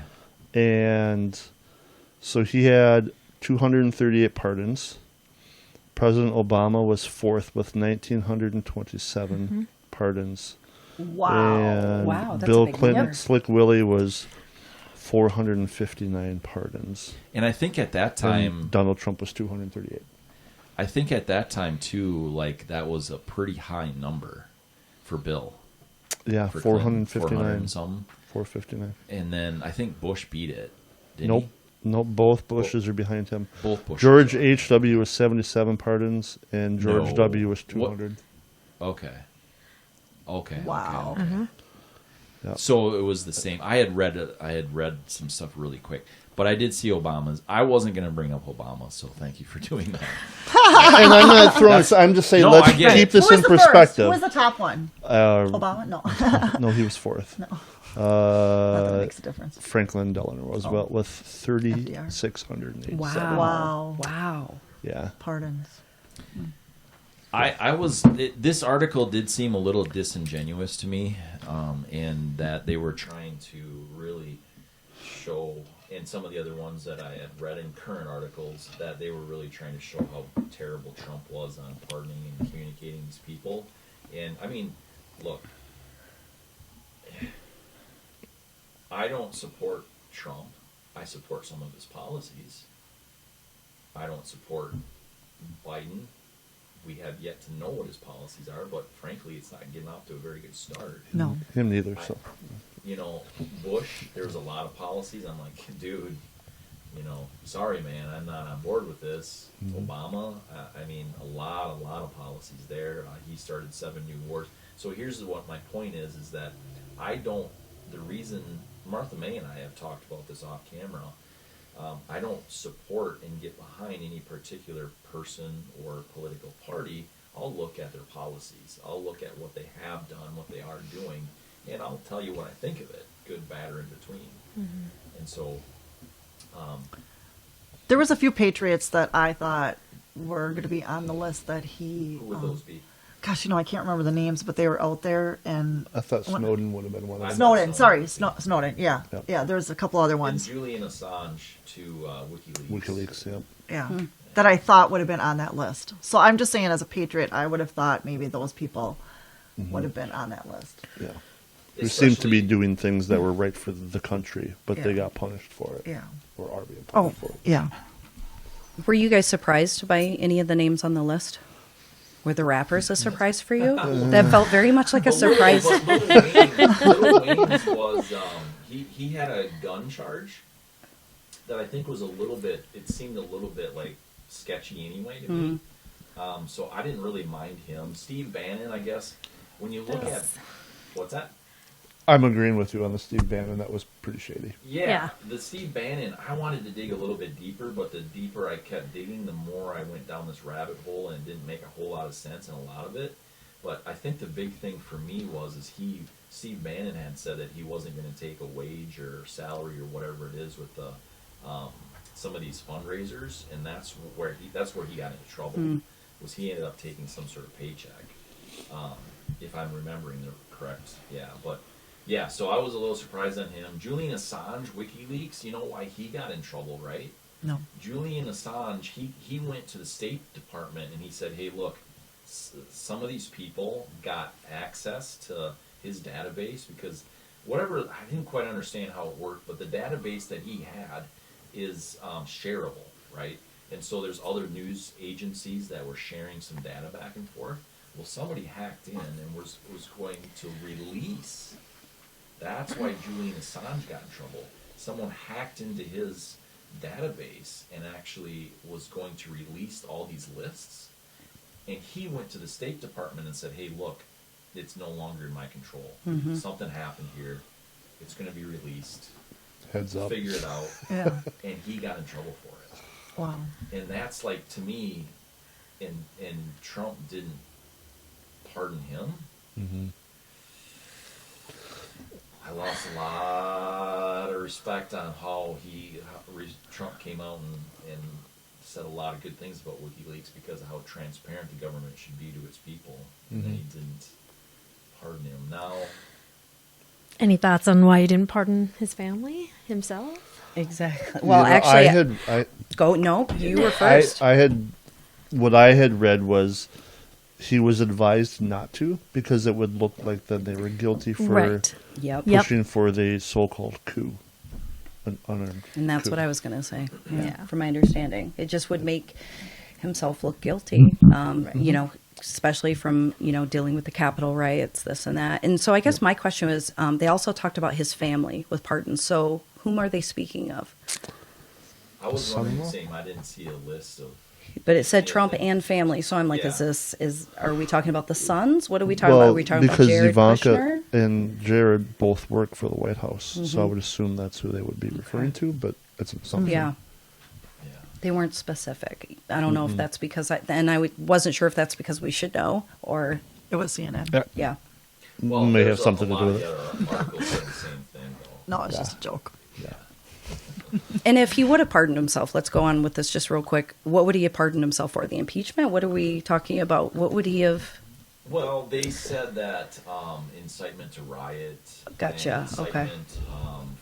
And so he had 238 pardons. President Obama was fourth with 1,927 pardons. Wow. And Wow, that's a Bill big Clinton, number. Slick Willie, was 459 pardons. And I think at that And time, Donald Trump was 238. I think at that time too, like that was a pretty high number for Bill. Yeah, For Clinton, 400 459. and something. 459. And then I think Bush beat it. Didn't Nope. he? Nope, both Bushes are behind him. Both Bushes. George H.W. was 77 pardons, and George No. W. was What? 200. Okay. Okay. Wow. Okay, okay. Yeah. So it was the same. I had read some stuff really quick, but I did see Obama's. I wasn't going to bring up Obama, so thank you for doing that. And I'm not throwing. I'm just saying. No, Let's I get keep it. this Who in was the first? perspective. Who was the top one? Obama? No. No, he was fourth. Not that it makes a difference. Franklin Delano Roosevelt with FDR. 3,687. Wow. Wow. Yeah. Pardons. This article did seem a little disingenuous to me, and that they were trying to really show, and some of the other ones that I had read in current articles, that they were really trying to show how terrible Trump was on pardoning and communicating these people. And I mean, look, I don't support Trump. I support some of his policies. I don't support Biden. We have yet to know what his policies are, but frankly, it's not getting off to a very good start. No. Him neither. So. You know, Bush, there was a lot of policies. I'm like, dude, sorry, man, I'm not on board with this. Obama, I mean, a lot of policies there. He started 7 new wars. So here's what my point is that the reason Martha May and I have talked about this off camera, I don't support and get behind any particular person or political party. I'll look at their policies. I'll look at what they have done, what they are doing, and I'll tell you what I think of it, good, bad, or in between. And so... There was a few Patriots that I thought were going to be on the list that he... who would those be? Gosh, I can't remember the names, but they were out there. And I thought Snowden would have been one of them. Snowden, sorry. Snowden, yeah. Yep. Yeah, there's a couple other And ones. Julian Assange to WikiLeaks. WikiLeaks, yeah. Yeah, that I thought would have been on that list. So I'm just saying, as a patriot, I would have thought maybe those people would have been on that list. Yeah. Who seemed to be Especially- doing things that were right for the country, but they Yeah. got punished for it. Yeah. Or are being Oh, punished for it. yeah. Were you guys surprised by any of the names on the list? Were the rappers a surprise for you? That felt very much like a surprise. But Lil Wayne's was he had a gun charge that I think was it seemed a little bit like sketchy anyway to me. So I didn't really mind him. Steve Bannon, I guess, when you look at what's that? I'm agreeing with you on the Steve Bannon. That was pretty shady. Yeah, the Steve Bannon, I wanted to dig a little bit deeper, but the deeper I kept digging, the more I went down this rabbit hole, and it didn't make a whole lot of sense in a lot of it. But I think the big thing for me Steve Bannon had said that he wasn't going to take a wage or salary or whatever it is with the some of these fundraisers, and that's where he got into trouble. Was he ended up taking some sort of paycheck, if I'm remembering the correct. Yeah, but. Yeah, so I was a little surprised on him. Julian Assange, WikiLeaks, you know why he got in trouble, right? No. Julian Assange, he went to the State Department and he said, hey, look, some of these people got access to his database because I didn't quite understand how it worked, but the database that he had is shareable, right? And so there's other news agencies that were sharing some data back and forth. Well, somebody hacked in and was going to release. That's why Julian Assange got in trouble. Someone hacked into his database and actually was going to release all these lists. And he went to the State Department and said, hey, look, it's no longer in my control. Something happened here. It's going to be released. Heads up. Figure it out. Yeah. And he got in trouble for it. Wow. And that's like, to me, and Trump didn't pardon him. I lost a lot of respect on how Trump came out and said a lot of good things about WikiLeaks because of how transparent the government should be to its people, and then he didn't pardon him. Now, Any thoughts on why he didn't pardon his family himself? Exactly. Well, You know, actually, go. No, you were first. What I had read was he was advised not to because it would look like that they were guilty for Right. Yep. pushing for the so-called coup, an unarmed And that's coup. what I was going to say. Yeah. From my understanding, it just would make himself look guilty. You know, especially from dealing with the Capitol riots, this and that. And so I guess my question was, they also talked about his family with pardons. So whom are they speaking of? I was wondering the Son-in-law? same. I didn't see a list of. But it said Trump and family, so I'm like, Yeah. are we talking about the sons? What are we talking about? Are we talking about because Jared Ivanka Kushner? and Jared both work for the White House, so I would assume that's who they would be referring to. But it's an assumption. Yeah, Yeah. they weren't specific. I don't know if that's because wasn't sure if that's because we should know or It was CNN. yeah. Well, May there's have something to a do lot with of it. the other articles saying the same thing, though. No, it's just a joke. Yeah. And if he would have pardoned himself, let's go on with this just real quick. What would he have pardoned himself for? The impeachment? What are we talking about? What would he have? Well, they said that incitement to riot. Gotcha, and okay. incitement,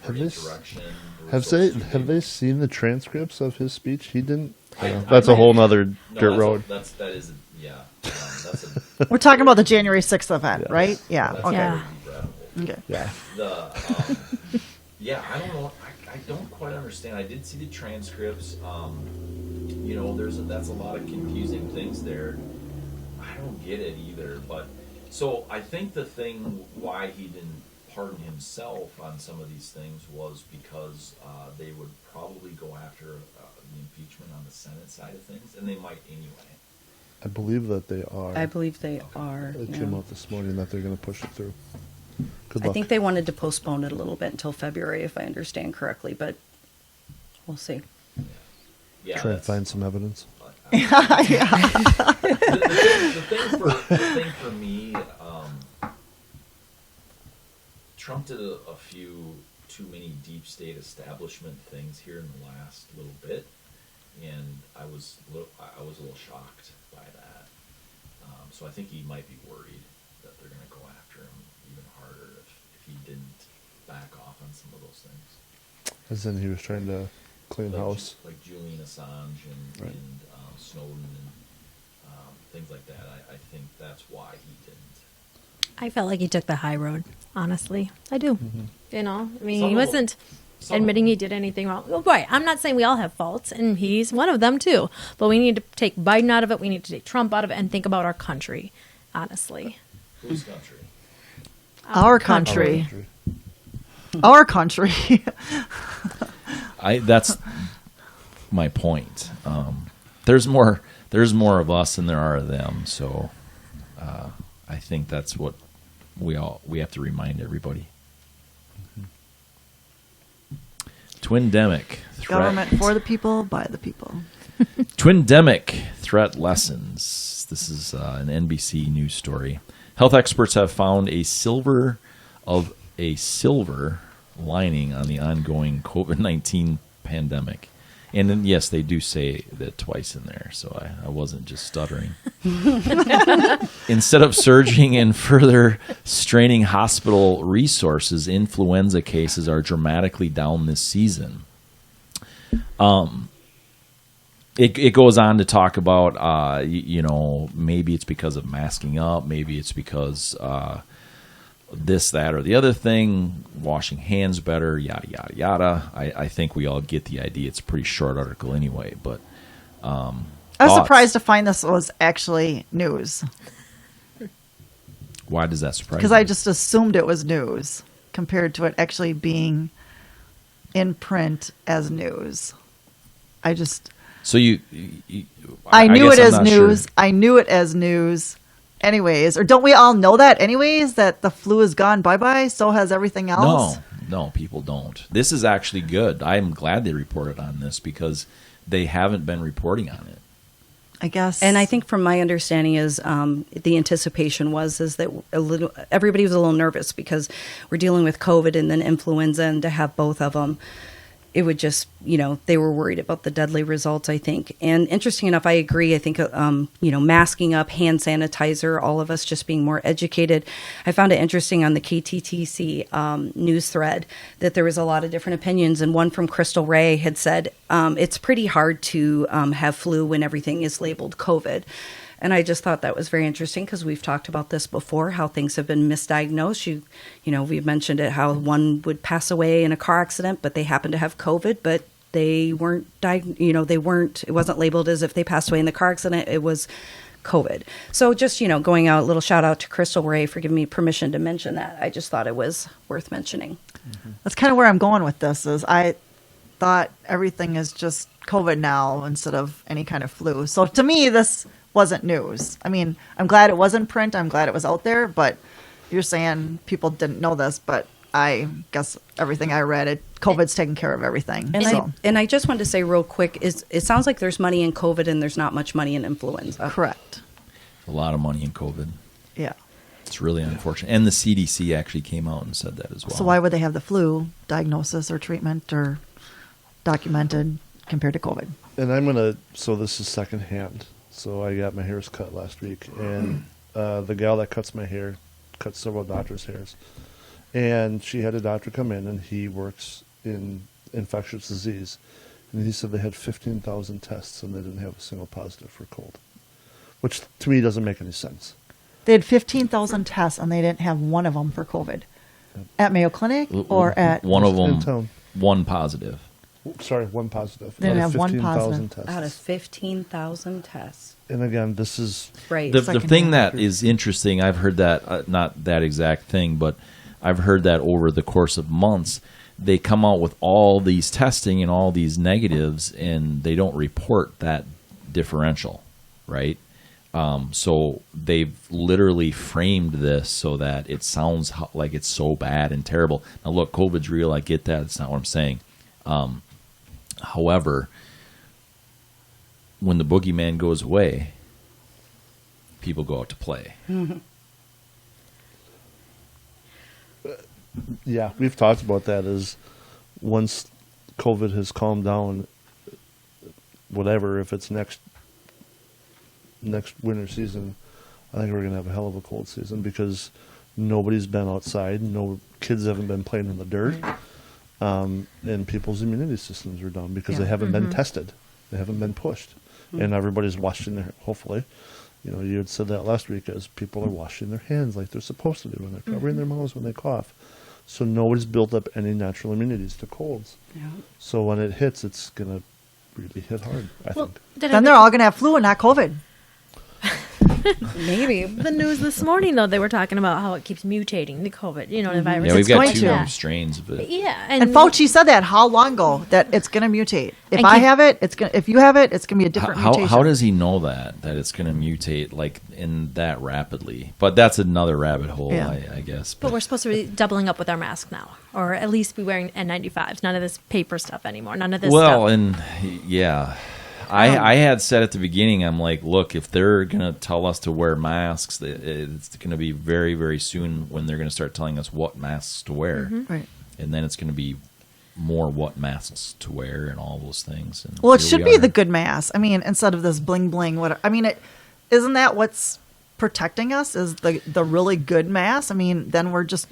for Have they s- insurrection. There Have was they those two have they things. seen the transcripts of his speech? He didn't. I- That's I- a whole nother No, dirt that's road. that is yeah. That's a We're talking about the January 6th event, Yes. right? Yeah. that's Okay. Yeah. very regrettable. Okay. Yeah. Yeah, I don't know. I don't quite understand. I did see the transcripts. That's a lot of confusing things there. I don't get it either. But so I think the thing why he didn't pardon himself on some of these things was because they would probably go after the impeachment on the Senate side of things, and they might anyway. I believe that they are. I believe they are. It yeah. came out this morning that they're going to push it through. Good I luck. think they wanted to postpone it a little bit until February, if I understand correctly, but we'll see. Yeah, Try and that's- find some evidence. the thing for me, Trump did a few too many deep state establishment things here in the last little bit, and I was a little shocked by that. So I think he might be worried that they're going to go after him even harder if he didn't back off on some of those things. As in, he was trying to clean house. Like Julian Assange and, Right. and Snowden and things like that. I think that's why he didn't. I felt like he took the high road, honestly. I do. You know, I mean, Some he of them- wasn't some of admitting them. he did anything wrong. Well, right. I'm not saying we all have faults, and he's one of them too. But we need to take Biden out of it. We need to take Trump out of it and think about our country, honestly. Whose country? Our country. Country. Our country. That's my point. There's more of us than there are of them. So I think that's what we have to remind everybody. Twindemic threat. Government for the people, by the people. Twindemic threat lessons. This is an NBC news story. Health experts have found a silver lining on the ongoing COVID-19 pandemic. And then, yes, they do say that twice in there, so I wasn't just stuttering. Instead of surging and further straining hospital resources, influenza cases are dramatically down this season. It goes on to talk about, maybe it's because of masking up, maybe it's because this, that, or the other thing, washing hands better, yada, yada, yada. I think we all get the idea. It's a pretty short article anyway, but I was thoughts? surprised to find this was actually news Why does that surprise because you? I just assumed it was news compared to it actually being in print as news. I just So you I knew guess it I'm as not news. sure. I knew it as news. Anyways, or don't we all know that anyways, that the flu is gone bye-bye, so has everything else? No, people don't. This is actually good. I'm glad they reported on this because they haven't been reporting on it. I guess. And I think from my understanding is the anticipation is that everybody was a little nervous because we're dealing with COVID and then influenza, and to have both of them, it would just, they were worried about the deadly results, I think. And interesting enough, I agree. I think, masking up, hand sanitizer, all of us just being more educated. I found it interesting on the KTTC news thread that there was a lot of different opinions. And one from Crystal Ray had said, it's pretty hard to have flu when everything is labeled COVID. And I just thought that was very interesting because we've talked about this before, how things have been misdiagnosed. We've mentioned it, how one would pass away in a car accident, but they happened to have COVID, but they weren't, it wasn't labeled as if they passed away in the car accident. It was COVID. So just, going out, a little shout out to Crystal Ray for giving me permission to mention that. I just thought it was worth mentioning. Mm-hmm. That's kind of where I'm going with this is I thought everything is just COVID now instead of any kind of flu. So to me, this wasn't news. I mean, I'm glad it was in print. I'm glad it was out there, but you're saying people didn't know this, but I guess everything I read, COVID's taking care of everything. And I just wanted to say real quick, it sounds like there's money in COVID and there's not much money in influenza. Correct. A lot of money in COVID. Yeah. It's really unfortunate. And the CDC actually came out and said that as well. So why would they have the flu diagnosis or treatment or documented compared to COVID? And so this is secondhand. So I got my hairs cut last week, and the gal that cuts my hair cuts several doctors' hairs. And she had a doctor come in, and he works in infectious disease. And he said they had 15,000 tests, and they didn't have a single positive for cold, which to me doesn't make any sense. They had 15,000 tests, and they didn't have one of them for COVID. At Mayo Clinic or at... One of in them, town. one positive. Sorry, one positive. They didn't Out of have one 15,000 positive. tests. Out of 15,000 tests. And again, this is... Right. The Second thing hand. that is interesting, I've heard that, not that exact thing, but I've heard that over the course of months, they come out with all these testing and all these negatives, and they don't report that differential, right? So they've literally framed this so that it sounds like it's so bad and terrible. Now, look, COVID's real. I get that. It's not what I'm saying. However, when the boogeyman goes away, people go out to play. Mm-hmm. Yeah, we've talked about that as once COVID has calmed down, whatever, if it's next winter season, I think we're going to have a hell of a cold season because nobody's been outside. No kids haven't been playing in the dirt. And people's immunity systems are down because they haven't been tested. They haven't been pushed. And everybody's washing their, hopefully, you had said that last week, as people are washing their hands like they're supposed to do when they're covering their mouths when they cough. So nobody's built up any natural immunities to colds. Yeah. So when it hits, it's going to really hit hard, I think. Then they're all going to have flu and not COVID. Maybe. The news this morning, though, they were talking about how it keeps mutating, the COVID, the virus. Yeah, we've It's got going two to. strains of it. Yeah. And Fauci said that how long ago that it's going to mutate. If And I keep- have it, it's going. If you have it, it's going to be a different mutation. How does he know that it's going to mutate like in that rapidly? But that's another rabbit hole, Yeah. I guess. But we're supposed to be doubling up with our mask now, or at least be wearing N95s. None of this paper stuff anymore. None of this stuff. and yeah. I had said at the beginning, I'm like, look, if they're going to tell us to wear masks, it's going to be very, very soon when they're going to start telling us what masks to wear. Right. And then it's going to be more what masks to wear and all those things. And Well, it here should we be are. the good mask. I mean, instead of this bling bling. Isn't that what's protecting us? Is the really good mask? I mean, then we're just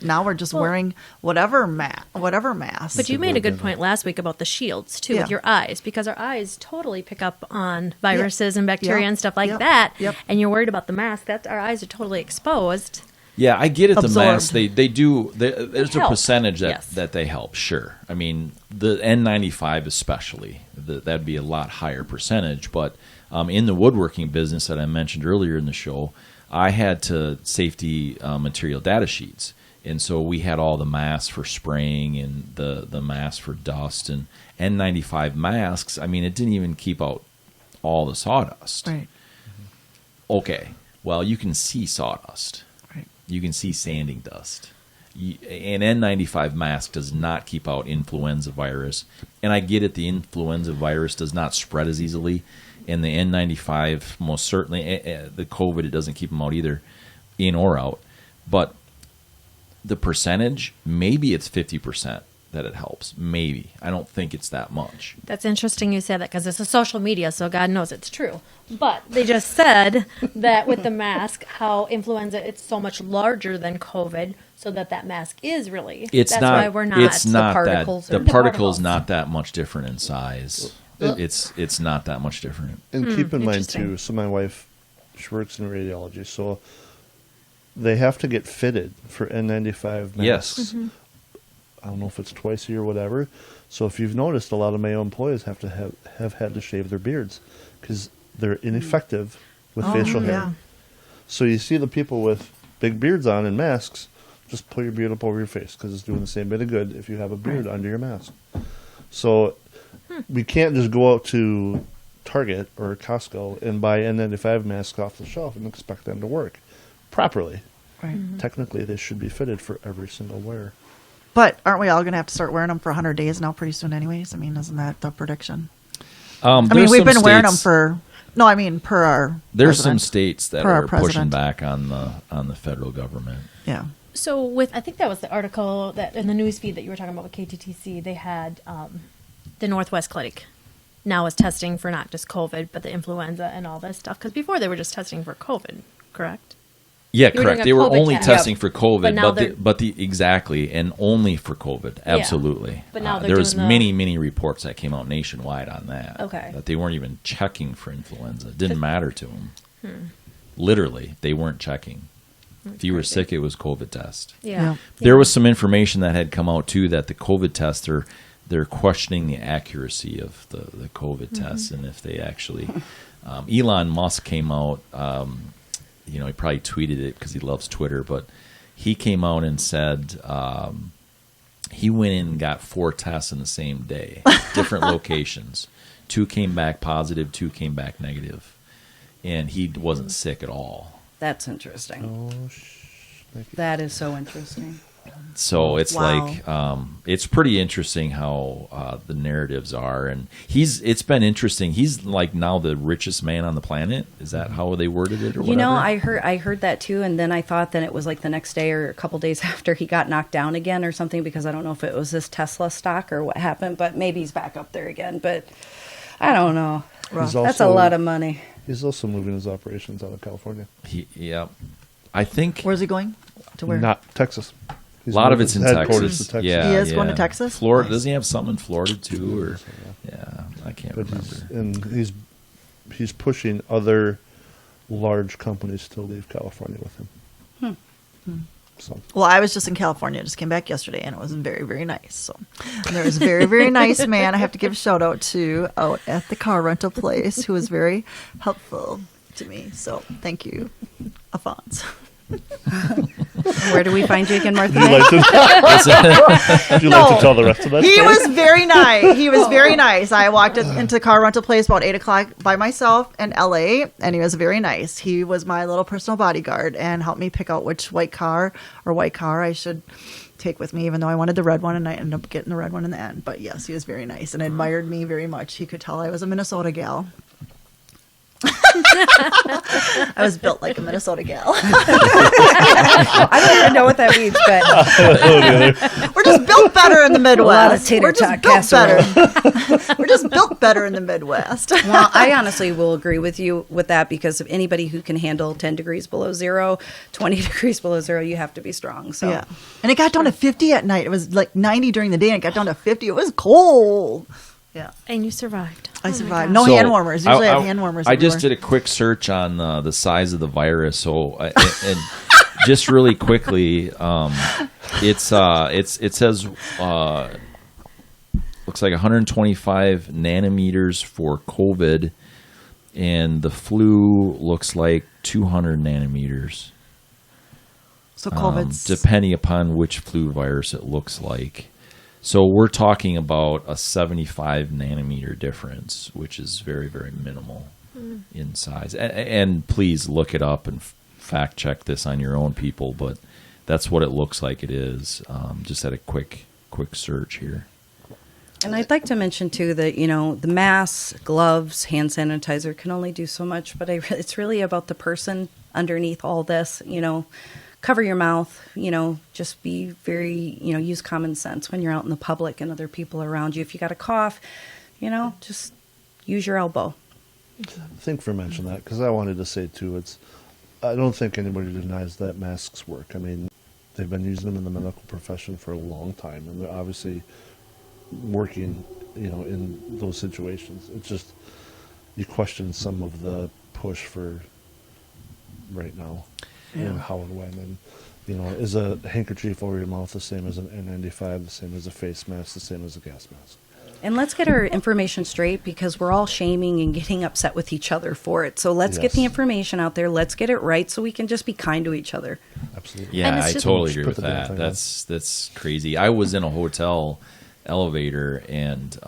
wearing whatever mask. But you made a good point last week about the shields too, Yeah. with your eyes, because our eyes totally pick up on viruses and bacteria Yep. and stuff like Yep. that. Yep. And you're worried about the mask. That our eyes are totally exposed. Yeah, I get it. The Absorbed. masks, they do. There's a help. percentage Yes. that they help. Sure. I mean, the N95 especially, that'd be a lot higher percentage. But in the woodworking business that I mentioned earlier in the show, I had to safety material data sheets. And so we had all the masks for spraying and the masks for dust and N95 masks. I mean, it didn't even keep out all the sawdust. Right. Okay, well, you can see sawdust. Right. You can see sanding dust. An N95 mask does not keep out influenza virus. And I get it, the influenza virus does not spread as easily. and the N95 most certainly, the COVID, it doesn't keep them out either, in or out. But the percentage, maybe it's 50% that it helps. Maybe. I don't think it's that much. That's interesting you said that because it's a social media, so God knows it's true. But they just said that with the mask, how influenza, it's so much larger than COVID, so that mask is really. It's that's not. why we're not. It's not particles that. are- The particle's not that much different in size. It's not that much different. And keep in mind interesting. too, so my wife, she works in radiology, so they have to get fitted for N95 masks. Yes. I don't know if it's twice a year or whatever. So if you've noticed, a lot of male employees have to have had to shave their beards because they're ineffective with facial hair. yeah. So you see the people with big beards on and masks, just pull your beard up over your face because it's doing the same bit of good if you have a beard under your mask. So we can't just go out to Target or Costco and buy N95 masks off the shelf and expect them to work properly. Right. Technically, they should be fitted for every single wear. But aren't we all going to have to start wearing them for 100 days now pretty soon anyways? I mean, isn't that the prediction? I mean, we've been wearing them per our There's some president. states that Per our are pushing president. back on the federal government. Yeah. So I think that was the article that in the news feed that you were talking about with KTTC, they had the Northwest Clinic now is testing for not just COVID, but the influenza and all this stuff. Because before they were just testing for COVID, correct? Yeah, You were correct. doing a They were COVID only test. testing Yep. for COVID, But now but the exactly, and only for COVID. Absolutely. But now they're there was doing many reports that came out nationwide on that. Okay. That they weren't even checking for influenza. It didn't matter to them. Literally, they weren't checking. If you were sick, it was COVID test. Yeah. There was some information that had come out too that the COVID test they're questioning the accuracy of the COVID tests and if they actually. Elon Musk came out. He probably tweeted it because he loves Twitter, but he came out and said he went in and got 4 tests in the same day, different locations. 2 came back positive, 2 came back negative, and he wasn't sick at all. That's interesting. Oh, That is so interesting. So it's Wow. like it's pretty interesting how the narratives are, and it's been interesting. He's like now the richest man on the planet. Is that how they worded it, or whatever? You know, I heard that too, and then I thought that it was like the next day or a couple days after he got knocked down again or something, because I don't know if it was this Tesla stock or what happened, but maybe he's back up there again. But I don't know. He's That's a also- lot of money. He's also moving his operations out of California. Yeah, I think Where's he going? To where? Not Texas. a lot of it's in Headquarters Texas. to Texas. Yeah, He is going yeah. to Texas? Florida. Nice. Doesn't he have something in Florida too? Or yeah, I can't But remember. he's pushing other large companies to leave California with him. So Well, I was just in California. Just came back yesterday, and it was very, very nice. So there was a very, very nice man I have to give a shout out to out at the car rental place who was very helpful to me. So thank you, Alphonse. Where do we find you again, Martha? would you like to, would you like to tell the rest of that He story? was very nice. He was very nice. I walked into the car rental place about 8:00 by myself in LA, and he was very nice. He was my little personal bodyguard and helped me pick out which white car I should take with me, even though I wanted the red one, and I ended up getting the red one in the end. But yes, he was very nice and admired me very much. He could tell I was a Minnesota gal. I was built like a Minnesota gal. I don't even know what that means, but We're just built better in the Midwest. lot of tater We're just tot built casserole. better. We're just built better in the Midwest. well, I honestly will agree with you with that, because of anybody who can handle 10 degrees below zero, 20 degrees below zero, you have to be strong. So Yeah. And it got down to 50 at night. It was like 90 during the day, and it got down to 50. It was cold. Yeah. And you survived. I Oh my survived. gosh. No hand warmers. Usually I have hand warmers. I just everywhere. did a quick search on the size of the virus. So, and just really quickly, it says looks like 125 nanometers for COVID, and the flu looks like 200 nanometers. So COVID's Depending upon which flu virus it looks like. So we're talking about a 75 nanometer difference, which is very, very minimal in size. And please look it up and fact check this on your own, people. But that's what it looks like it is. Just at a quick search here. And I'd like to mention too that the masks, gloves, hand sanitizer can only do so much, but it's really about the person underneath all this. Cover your mouth. Just be very use common sense when you're out in the public and other people around you. If you got a cough, just use your elbow. Thank for mentioning that, because I wanted to say too, I don't think anybody denies that masks work. I mean, they've been using them in the medical profession for a long time, and they're obviously working, in those situations. It's just, you question some of the push for right now, and how and when, and is a handkerchief over your mouth the same as an N95, the same as a face mask, the same as a gas mask? And let's get our information straight, because we're all shaming and getting upset with each other for it. So let's get the information out there. Let's get it right so we can just be kind to each other. Absolutely. Yeah, And it's I just- totally agree Put with the damn that. thing That's crazy. I was in a hotel elevator and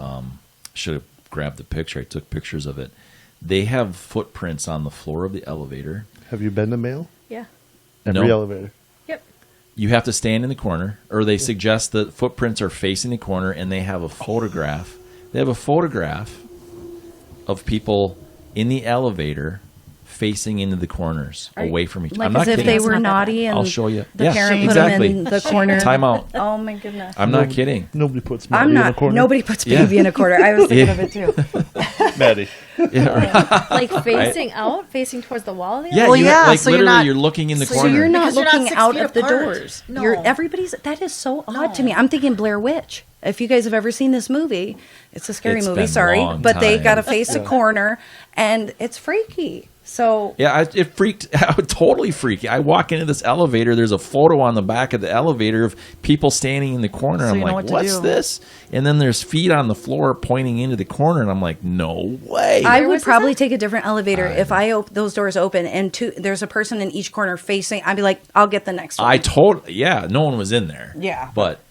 should have grabbed the picture. I took pictures of it. They have footprints on the floor of the elevator. Have you been to Mail? Yeah. Every No. elevator. Yep. You have to stand in the corner, or they suggest that footprints are facing the corner, and they have a photograph. They have a photograph of people in the elevator facing into the corners, away from each other. Like I'm not as if kidding. they were naughty and I'll show you. the Yeah, parent exactly. put them in the corner. Time out. Oh my goodness. I'm not kidding. Nobody puts I'm Maddie in a not. corner. Nobody puts Yeah. baby in a corner. I was thinking of it too. Maddie. Yeah, right. Like facing out, facing towards the wall. Of the Yeah, other? Well, you're, yeah, like so you're literally not- you're looking in the so corner. So you're not Because you're not looking 6 out feet of the apart. doors. No. That is so odd to me. I'm thinking Blair Witch. If you guys have ever seen this movie, it's a scary It's movie, been sorry. a long But they time. got to face a corner, and it's freaky. So Yeah, it freaked. I was totally freaky. I walk into this elevator. There's a photo on the back of the elevator of people standing in the corner. So I'm you know like, what to what's do. this? And then there's feet on the floor pointing into the corner, and I'm like, no way. I Where would was this probably at? take a different elevator if those doors open and there's a person in each corner facing. I'd be like, I'll get the next one. No one was in there. Yeah. But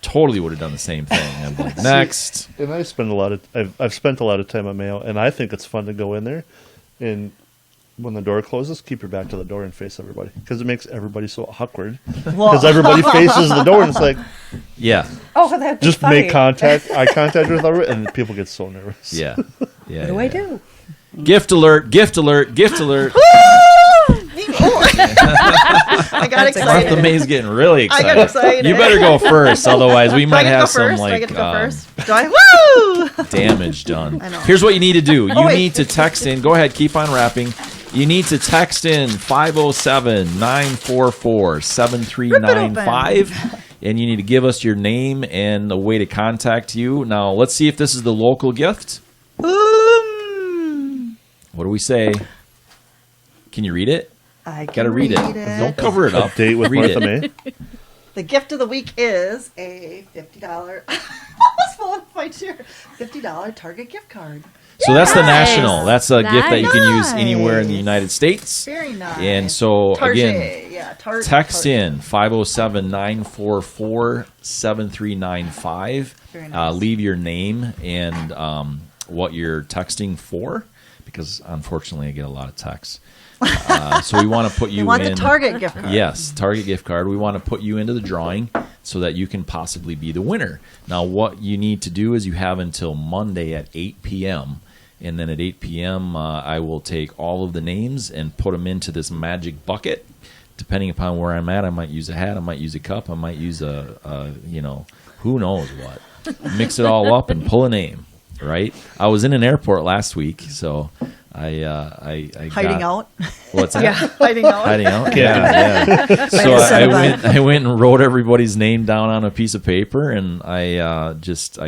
totally would have done the same thing. I'm like, next. And I've spent a lot of time at Mayo, and I think it's fun to go in there, and when the door closes, keep your back to the door and face everybody, because it makes everybody so awkward. Because everybody faces the door, and it's like, Yeah. Oh, that'd be just funny. make eye contact with everybody, and people get so nervous. Yeah. Yeah. What do I do? Gift alert, gift alert, gift alert. I got excited. Martha May's getting really I excited. got excited. You better go first, otherwise we Do I might get to go have some first? Do I like get to go first? Do I? Woo! damage done. I know. Here's what you need to do. You wait. need to text in. Go ahead, keep on rapping. You need to text in 507-944-7395. And you need to give us your name and a way to contact you. Now, let's see if this is the local gift. What do we say? Can you read it? I Got to can read it. Don't cover it up. Date with Read Martha it. May. The gift of the week is a $50. Almost fell off my chair. $50 Target gift card. So that's the Nice. national. That's a gift that you can use Nice. anywhere in the United States. Very nice. And so, Target. again, Yeah, Target. text in 507-944-7395. Very nice. Leave your name and what you're texting for, because unfortunately I get a lot of texts. So we want to put you You want in. the Target gift card. Yes, Target gift card. We want to put you into the drawing so that you can possibly be the winner. Now, what you need to do is you have until Monday at 8 p.m. And then at 8 p.m., I will take all of the names and put them into this magic bucket. Depending upon where I'm at, I might use a hat, I might use a cup, I might use who knows what. Mix it all up and pull a name, right? I was in an airport last week, so I Hiding out. What's that? Hiding out. Hiding out. Yeah. So I went and wrote everybody's name down on a piece of paper, and I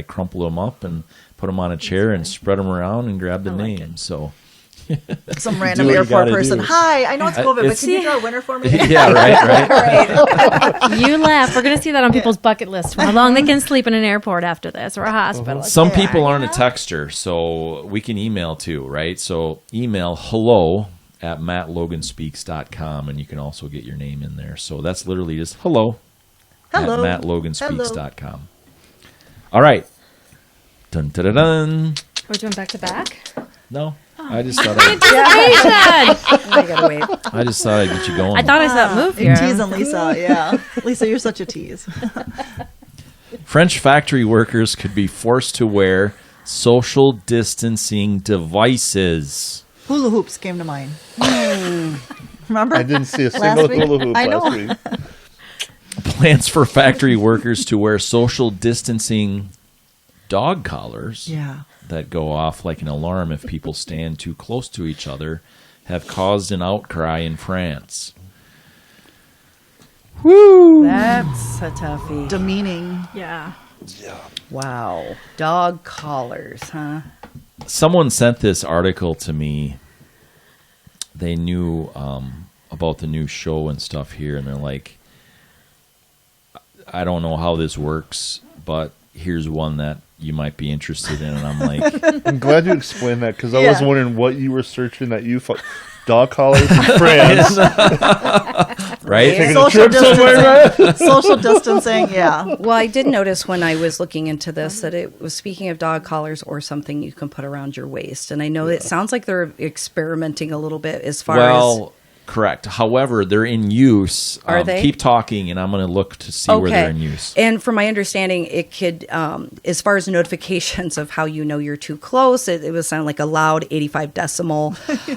crumpled them up and put them on a chair and spread them around and grabbed the name. So Some random what you airport gotta person. do. Hi, I know it's COVID, but it's- can you draw a winner for me? yeah, right. You laugh. We're going to see that on people's bucket list. How long they can sleep in an airport after this or a hospital. Some It's people there, aren't a you know? texter, so we can email too, right? So email hello@mattloganspeaks.com, and you can also get your name in there. So that's literally just hello. Hello. At mattloganspeaks.com. All right. Dun, dun, dun, dun. We're doing back to back. No, Oh. I just thought I gotta wait. I just thought I'd get you going. I thought I saw that move You're here. teasing Lisa, yeah. Lisa, you're such a tease. French factory workers could be forced to wear social distancing devices. Hula hoops came to mind. Remember? I didn't see a Last single week? hula hoop I know. last week. Plans for factory workers to wear social distancing dog collars Yeah. that go off like an alarm if people stand too close to each other have caused an outcry in France. That's a toughie. Demeaning. Yeah. Wow. Dog collars, huh? Someone sent this article to me. They knew about the new show and stuff here, and they're like, I don't know how this works, but here's one that you might be interested in. And I'm like, I'm glad you explained that because I Yeah. was wondering what you were searching that you dog collars in France. right? Taking a Social trip somewhere, distancing. right? Social distancing, yeah. Well, I did notice when I was looking into this that it was speaking of dog collars or something you can put around your waist. And I know it sounds like they're experimenting a little bit as far as. Well, correct. However, they're in use. Are they? Keep talking, and I'm going to look to see where they're in use. And from my understanding, it could, as far as notifications of how you know you're too close, it would sound like a loud 85 decimal,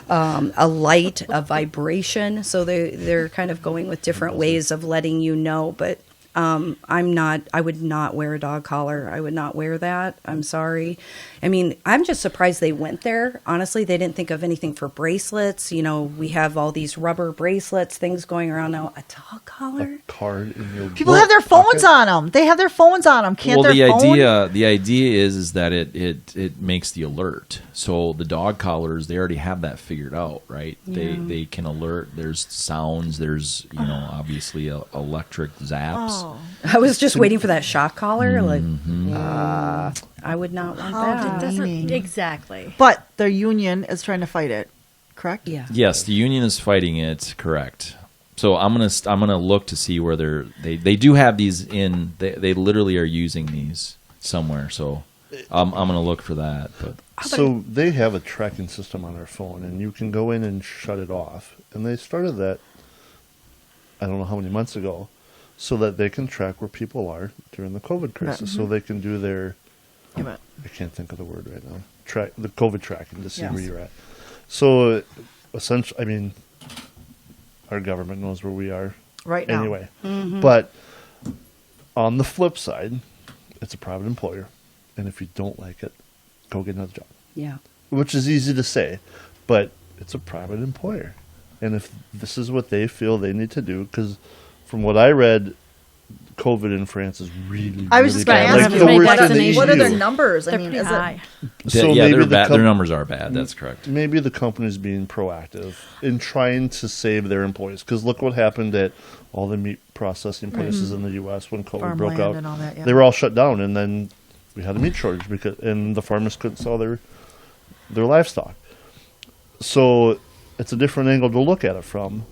a light, a vibration. So they're kind of going with different ways of letting you know. But I would not wear a dog collar. I would not wear that. I'm sorry. I mean, I'm just surprised they went there. Honestly, they didn't think of anything for bracelets. You know, we have all these rubber bracelets, things going around now. A dog collar? Card in your People have their phones on them. They have their phones on them. Can't Well, their the idea is that it makes the alert. So the dog collars, they already have that figured out, right? They can alert. There's sounds. There's obviously electric zaps. Oh, I was just waiting for that shock collar. Like, Mm-hmm. I would not want How that. did Meaning. Exactly. but their union is trying to fight it, correct? Yeah. Yes, the union is fighting it. Correct. So I'm gonna look to see where they do have these in. They literally are using these somewhere. So I'm gonna look for that. But So they have a tracking system on their phone, and you can go in and shut it off. And they started that, I don't know how many months ago, so that they can track where people are during the COVID crisis. So they can do their, Yeah, but I can't think of the word right now, track the COVID tracking to see Yes. where you're at. So essentially, I mean, our government knows where we are right now. anyway. But on the flip side, it's a private employer, and if you don't like it, go get another job. Yeah. Which is easy to say, but it's a private employer. And if this is what they feel they need to do, because from what I read, COVID in France is really, I was really just going to bad. ask Like you, the worst in the vaccinations. what are their EU. numbers? I They're mean, pretty is high. So yeah, maybe they're the bad. Their com- numbers are bad. That's correct. Maybe the company's being proactive in trying to save their employees. Because look what happened at all the meat processing places in the U.S. when COVID broke Farmland out. and all that, yeah. They were all shut down, and then we had a meat shortage and the farmers couldn't sell their livestock. So it's a different angle to look at it from.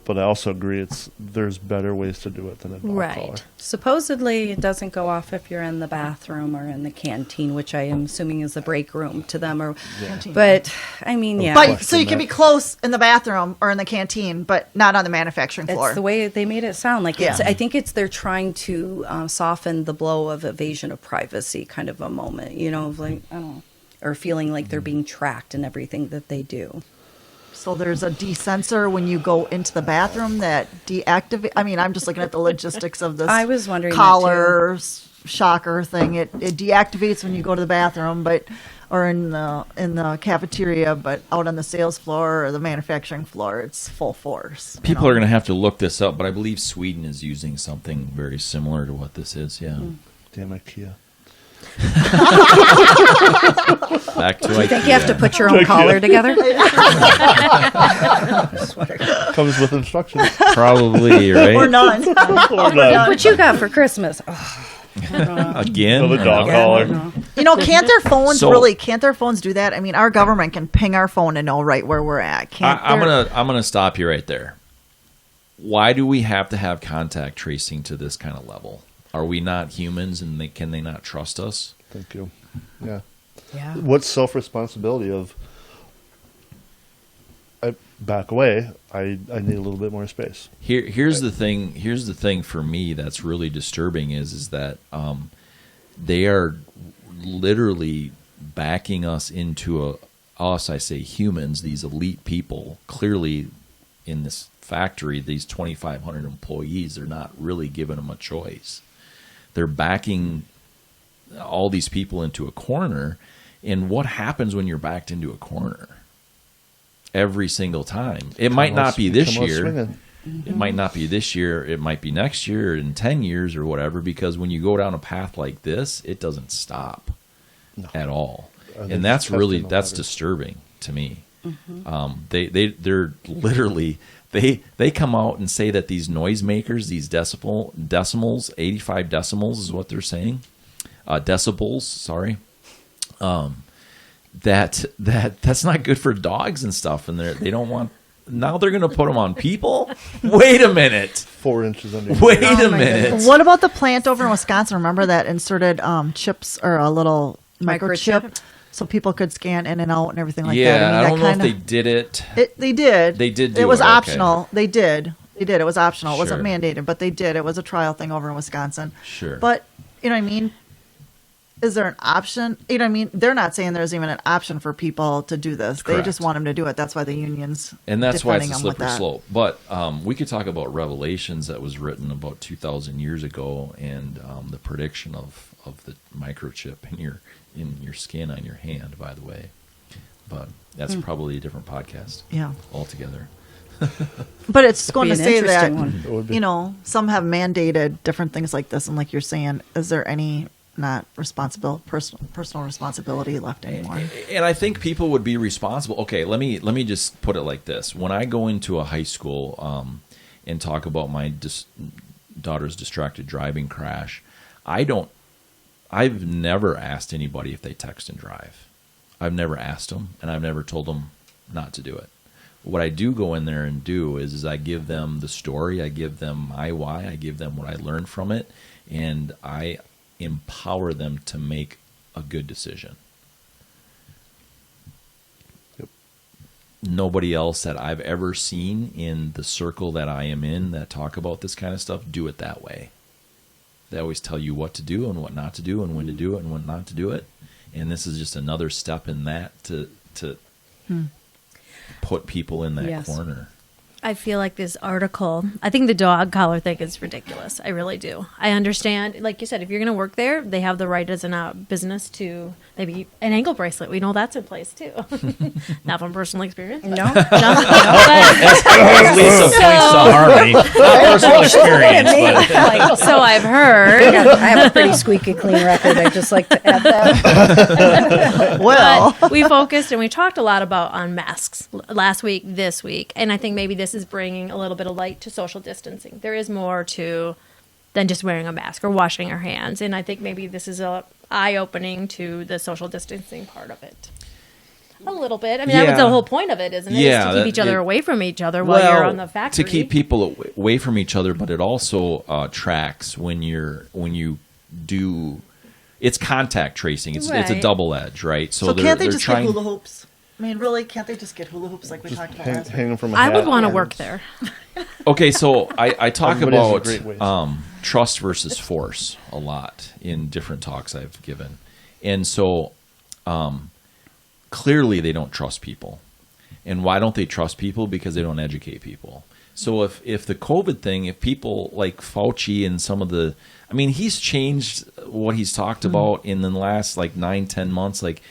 But I also agree there's better ways to do it than a dog Right. collar. Supposedly, it doesn't go off if you're in the bathroom or in the canteen, which I am assuming is the break room to them. Or, Canteen. but I mean, yeah, But question so you can that. be close in the bathroom or in the canteen, but not on the manufacturing floor. it's the way they made it sound. Like it's, Yeah. I think they're trying to soften the blow of evasion of privacy, kind of a moment. You know, of like I don't know, or feeling like they're being tracked in everything that they do. So there's a desensor when you go into the bathroom that deactivate. I mean, I'm just looking at the logistics of this. I was wondering that collar shocker thing. It deactivates when you go to the bathroom, or in the cafeteria, but out on the sales floor or the manufacturing floor, it's full force. People are going to have to look this up, but I believe Sweden is using something very similar to what this is. Yeah. Damn IKEA. Back to I think you have to put your own collar together. Comes with instructions. Probably, right? or none. Or not. What you got for Christmas? Oh, Again? Another dog No. collar. no. Can't their phones So- can't their phones do that? I mean, our government can ping our phone and know right where we're at. Can't I'm their- gonna stop you right there. Why do we have to have contact tracing to this kind of level? Are we not humans, and can they not trust us? Thank you. Yeah. Yeah. What's self-responsibility of... I back away. I need a little bit more space. Here's the thing. Here's the thing for me that's really disturbing is that they are literally backing us into I say humans, these elite people. Clearly, in this factory, these 2,500 employees, they're not really giving them a choice. They're backing all these people into a corner. And what happens when you're backed into a corner? Every single time. It might not be this year. It might not be this year. It might be next year or in 10 years or whatever, because when you go down a path like this, it doesn't stop at all. And that's disturbing to me. They're literally, they come out and say that these noisemakers, these decimals, 85 decimals is what they're saying. Decibels, sorry. That's not good for dogs and stuff, and they don't want. Now they're going to put them on people. Wait a minute. 4 inches under. Wait a minute. What about the plant over in Wisconsin? Remember that inserted chips or a little microchip, so people could scan in and out and everything like that. Yeah, I don't know if they did it. They did. They did. It was okay. optional. They did. It was optional. It wasn't Sure. mandated, but they did. It was a trial thing over in Wisconsin. Sure. But you know what I mean? Is there an option? You know what I mean? They're not saying there's even an option for people to do this. Correct. They just want them to do it. That's why the unions And that's why it's a defending them with slippery that. slope. But we could talk about Revelations that was written about 2,000 years ago, and the prediction of the microchip in your skin on your hand. By the way, but that's probably a different podcast. Yeah. Altogether. But it's going be to an say that, interesting one. It would be. you know, some have mandated different things like this. And like you're saying, is there any not personal responsibility left anymore? And I think people would be responsible. Okay, let me just put it like this: when I go into a high school and talk about my daughter's distracted driving crash, I've never asked anybody if they text and drive. I've never asked them, and I've never told them not to do it. What I do go in there and do is I give them the story, I give them my why, I give them what I learned from it, and I empower them to make a good decision. Yep. Nobody else that I've ever seen in the circle that I am in that talk about this kind of stuff do it that way. They always tell you what to do and what not to do and when to do it and when not to do it. And this is just another step in that to put people in that Yes. corner. I feel like this article, I think the dog collar thing is ridiculous. I really do. I understand, like you said, if you're going to work there, they have the right as a business to maybe an ankle bracelet. We know that's in place too. Not from personal experience. But No. But- As Lisa points to Harmony, not personal experience, but so I've heard. I have a pretty squeaky clean record. I'd just like to add that. Well, But we focused and we talked a lot about on masks last week, this week, and I think maybe this is bringing a little bit of light to social distancing. There is more to than just wearing a mask or washing our hands, and I think maybe this is a eye-opening to the social distancing part of it. A little bit. I mean, that was the whole point of it, isn't it? Yeah, Is to keep each other away from each other while you're on the factory. To keep people away from each other, but it also tracks when you do. It's contact tracing. It's a Right. double edge, right? so they're, can't they they're just trying. get hula hoops? I mean, really, can't they just get hula hoops like we talked about last week? Hang them from a I would hat want to and- work there. Okay, so I talk Everybody has a about great way. trust versus force a lot in different talks I've given. And so clearly they don't trust people. And why don't they trust people? Because they don't educate people. So if the COVID thing, if people like Fauci and some of the, I mean, he's changed what he's talked about in the last like 9-10 months, like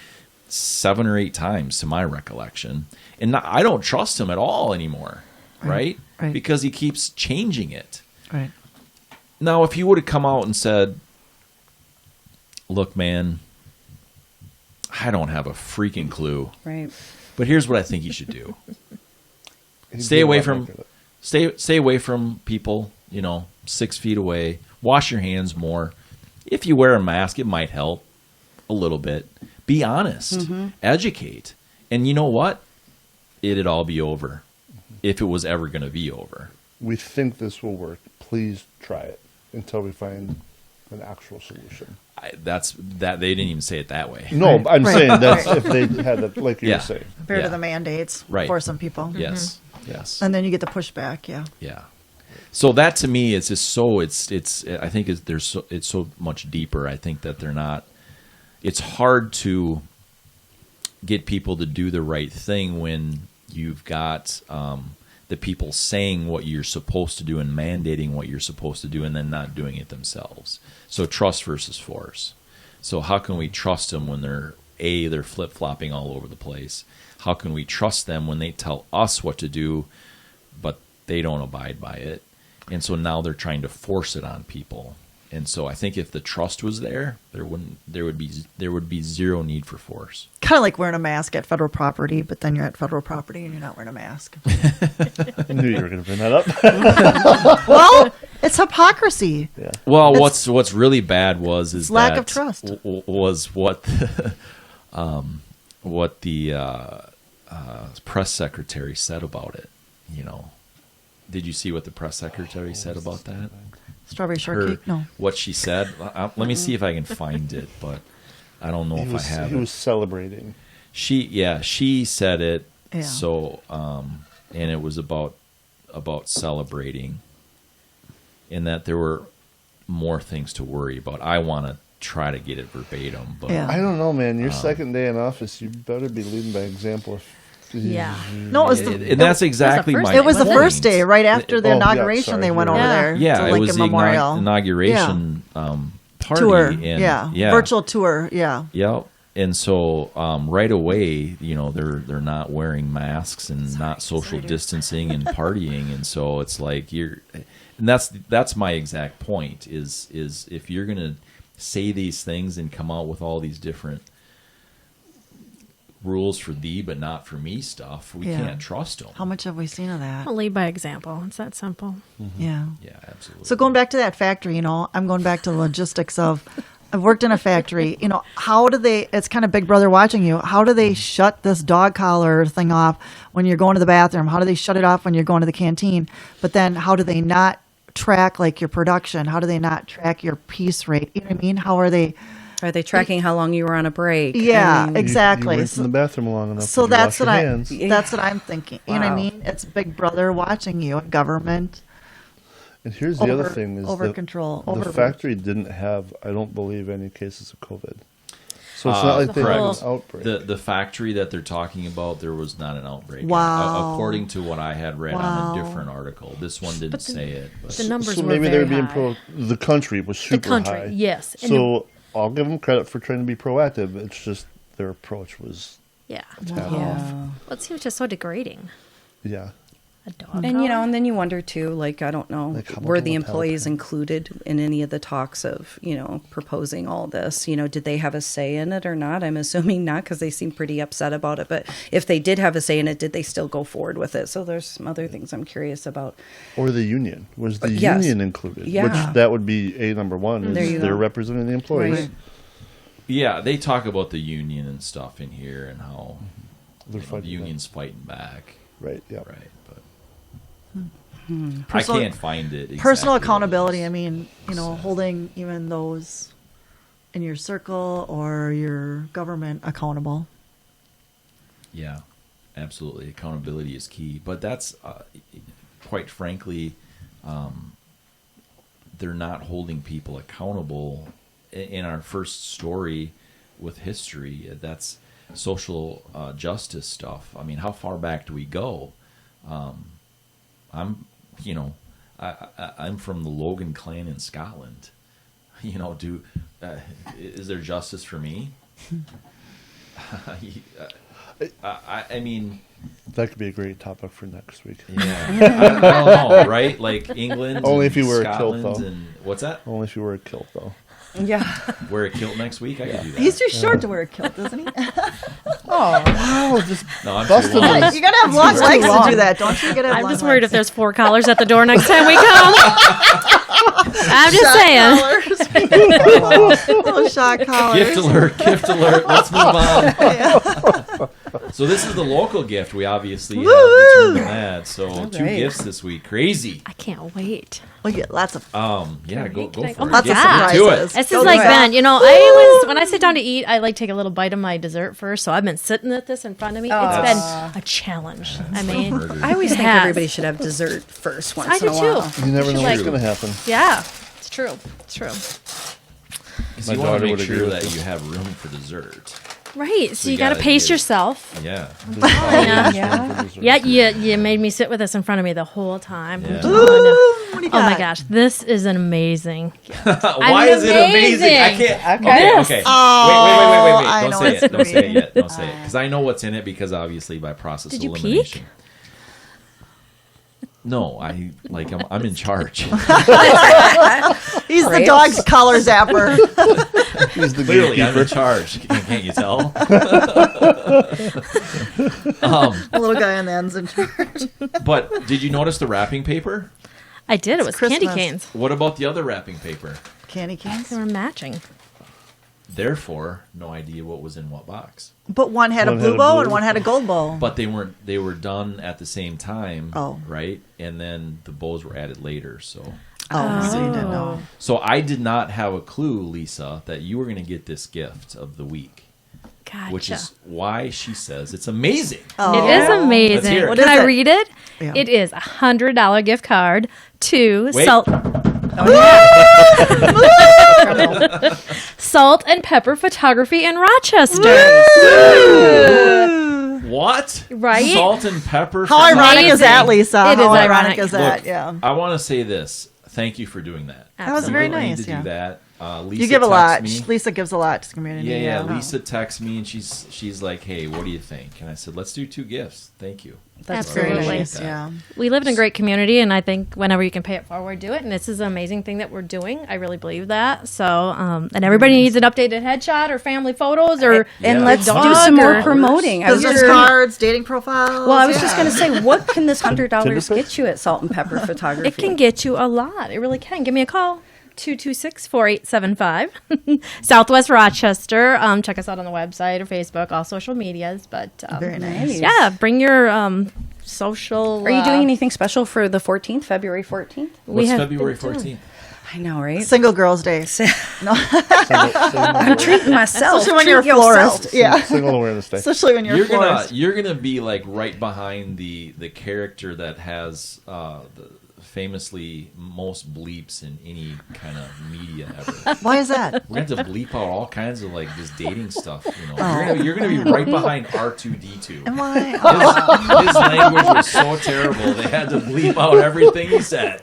7 or 8 times to my recollection. And I don't trust him at all anymore. Right? Right. Because he keeps changing it. Right. Now, if he would have come out and said, look, man, I don't have a freaking clue, Right. but here's what I think you should do. He'd Stay be a away lot from better. stay away from people, 6 feet away. Wash your hands more. If you wear a mask, it might help a little bit. Be honest. Educate. And you know what? It'd all be over. If it was ever going to be over. We think this will work. Please try it until we find an actual solution. That's that they didn't even say it that way. No, Right. I'm Right. saying that's if they had it, like you Yeah. were saying. Compared Yeah. to the mandates Right. for some people. Yes. Yes. And then you get the pushback, yeah. Yeah. So that to me is just so it's I think it's so much deeper. I think that they're not. It's hard to get people to do the right thing when you've got the people saying what you're supposed to do and mandating what you're supposed to do and then not doing it themselves. So trust versus force. So how can we trust them when they're flip-flopping all over the place? How can we trust them when they tell us what to do, but they don't abide by it? And so now they're trying to force it on people. And so I think if the trust was there, there would be zero need for force. Kind of like wearing a mask at federal property, but then you're at federal property and you're not wearing a mask. I knew you were going to bring that up. Well, it's hypocrisy. Yeah. Well, It's- what's really bad was lack that of trust. Was what what the press secretary said about it. You know, did you see what the press secretary said about that? Strawberry Her- shortcake? No. What she said. Let me see if I can find it, but I don't know if I have He it. was celebrating. She said it. Yeah. So and it was about celebrating, and that there were more things to worry about. I want to try to get it verbatim, but Yeah. I don't know, man. Your second day in office, you better be leading by example. Yeah. No, it was the, and that's exactly first my day, it was the point. first day, right after the Oh, yeah, inauguration. sorry, They went you're over right. there Yeah, to it Lincoln was the Memorial. inauguration party. Tour. And, yeah. Virtual tour. Yeah. Yep. And so right away, you know, they're not wearing masks and not social distancing and partying, and so it's like and that's my exact point is if you're gonna say these things and come out with all these different rules for thee but not for me stuff, we Yeah. can't trust them. How much have we seen of that? I'll lead by example. It's that simple. Yeah. Yeah, absolutely. So going back to that factory, you know, I'm going back to the logistics of, I've worked in a factory, you know, how do they, it's kind of Big Brother watching you. How do they shut this dog collar thing off when you're going to the bathroom? How do they shut it off when you're going to the canteen? But then how do they not track like your production? How do they not track your piece rate? You know what I mean? How are they? Are they tracking how long you were on a break? Yeah, I mean, exactly. You weren't in the bathroom long enough. So Did you that's wash what your hands? that's what I'm thinking. You know what I Wow. mean? It's Big Brother watching you, and government. And here's the other Over- thing: is over the, control, The over- factory didn't have, I don't believe, any cases of COVID. So it's not like they had correct. an outbreak. The factory that they're talking about, there was not an outbreak. Wow. According to what I had read on Wow. a different article. This one didn't say it. But The numbers so were maybe very they're being high. the country was super The country, high. yes. And So I'll give them credit for trying to be proactive. It's just their approach was, yeah. Yeah. Well, it seems just so degrading. yeah. A dog. And and then you wonder too, like I don't know, Like, how were about the a lapel employees pin? included in any of the talks of proposing all this? Did they have a say in it or not? I'm assuming not because they seem pretty upset about it. But if they did have a say in it, did they still go forward with it? So there's some other things I'm curious about. Or the union. Was the Yes. union included? Yeah. Which that would be number one. There Is you they're go. representing the employees. Right. yeah, they talk about the union and stuff in here and how They're the fighting union's fighting back. Right. Yeah. Right, but Personal- I can't find it. Exactly Personal what it accountability. is. I mean, So- holding even those in your circle or your government accountable. Yeah, absolutely. Accountability is key. But that's, quite frankly, they're not holding people accountable. In our first story with history, that's social justice stuff. I mean, how far back do we go? I'm from the Logan clan in Scotland. Is there justice for me? I mean, That could be a great topic for next week. yeah, I don't know, right? Like England, Only and if you wear a kilt, Scotland, though. and what's that? Only if you wear a kilt, though. Yeah. Wear a kilt next week? I could do that. He's too short to wear a kilt, isn't he? Oh, just No, I'm Busted too long. his- You gotta have long legs to do that, don't you? You gotta have I'm long just worried legs. if there's 4 collars at the door next time we come. I'm just saying. Little shot collars. Gift alert! Gift alert! Let's move on. So this is the local gift. We obviously have Woo! determined that. So 2 right. gifts this week. Crazy. I can't wait. We get lots of Yeah, go for it. lots of Get surprises. to it. This Go is like ahead. Ben. You know, I was when I sit down to eat, I like take a little bite of my dessert first. So I've been sitting at this in front of me. It's been a challenge. I mean, I always It think has. everybody should have dessert first once I in do a while. too. You never know Like- what's going to happen. Yeah, it's true. It's true. 'Cause My you want daughter to make would agree sure with that this. you have room for dessert. Right. So you gotta got to pace get- yourself. Yeah. Yeah, you made me sit with this in front of me the whole time. Yeah. I'm telling you. What do you Oh my got? gosh, this is an amazing. Why is it amazing? I amazing. can't. Okay. Okay. Oh, Wait. I Don't know say it's it. Don't say it me. yet. Don't say it. Because I know what's in it because obviously by process Did of you elimination. peek? No, I'm in charge. He's the Right. dog's collar zapper. He's the Clearly, I'm in gatekeeper. charge. Can't you tell? The little guy on the end's in charge. But did you notice the wrapping paper? I did. It was candy Christmas. canes. What about the other wrapping paper? Candy canes. They were matching. Therefore, no idea what was in what box. But one had a One blue had a bow blue. and one had a gold bow. But they weren't. They were done at the same time. Oh. Right, and then the bows were added later. So So you didn't know. So I did not have a clue, Lisa, that you were going to get this gift of the week, Gotcha. which is why she says it's amazing. Oh. It is amazing. Let's hear it. What Can is I it? read it? Yeah. It is a $100 gift card to Wait. Salt and Pepper Photography in Rochester. What? Right? Salt and pepper. How ironic is that, Amazing. Lisa? It is How ironic. is Look, that? Yeah. I want to say this. Thank you for doing that. That was very You don't need nice. to Yeah. do that. Lisa You give a texted lot. me. Lisa gives a lot to the community. Yeah. Lisa texts me and she's like, "Hey, what do you think?" And I said, "Let's do 2 gifts. Thank you." That's Absolutely. very Appreciate nice. that. Yeah. We live in a great community, and I think whenever you can pay it forward, do it. And this is an amazing thing that we're doing. I really believe that. So, and everybody needs an updated headshot or family photos or And Yeah. let's do dog some more or- promoting. I was Business just gonna- cards, dating profiles. well, I was just yeah. going to say, what can this $100 Tinder get you at Salt and Pepper Photography? It can get you a lot. It really can. Give me a call. 226-4875. Southwest Rochester. Check us out on the website or Facebook, all social medias. But Very nice. yeah, bring your social. Are you doing anything special for the 14th, February 14th? What's have February been doing. 14th? I know, right? Single Girls Day. I'm treating myself. Especially when Treat you're a yourself. florist. Yeah. Single Awareness Day. Especially when you're a florist. You're gonna be like right behind the character that has the famously most bleeps in any kind of media ever. Why is that? We're gonna have to bleep out all kinds of like just dating stuff. You know, you're gonna be right behind R2D2. Am I? His language was so terrible they had to bleep out everything he said.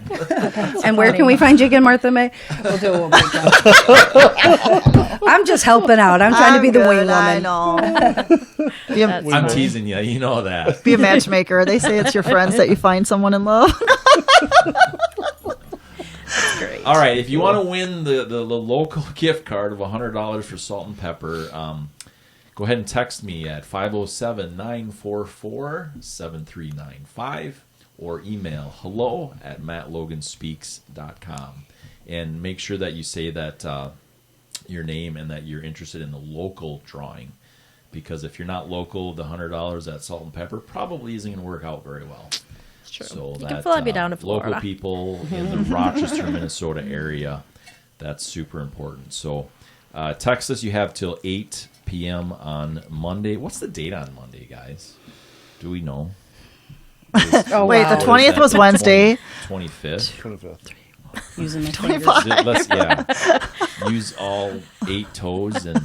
And where can we find Jake and Martha May? We'll do it when we're done. I'm just helping out. I'm trying to be the wing I woman. know. Be a, I'm teasing you. You know that. be a matchmaker. They say it's your friends that you find someone in love. Great. All right, if you want to win the local gift card of $100 for Salt and Pepper, go ahead and text me at 507-944-7395 or email hello@mattloganspeaks.com. And make sure that you say that your name and that you're interested in the local drawing. Because if you're not local, the $100 at Salt and Pepper probably isn't going to work out very well. True. So You that, can fly me down to local Florida. people in the Rochester, Minnesota area, that's super important. So text us. You have till 8 p.m. on Monday. What's the date on Monday, guys? Do we know? Oh, Wait, wow. the 20th was Wednesday. 25th. 25th. Using my fingers. Let's use all 8 toes and.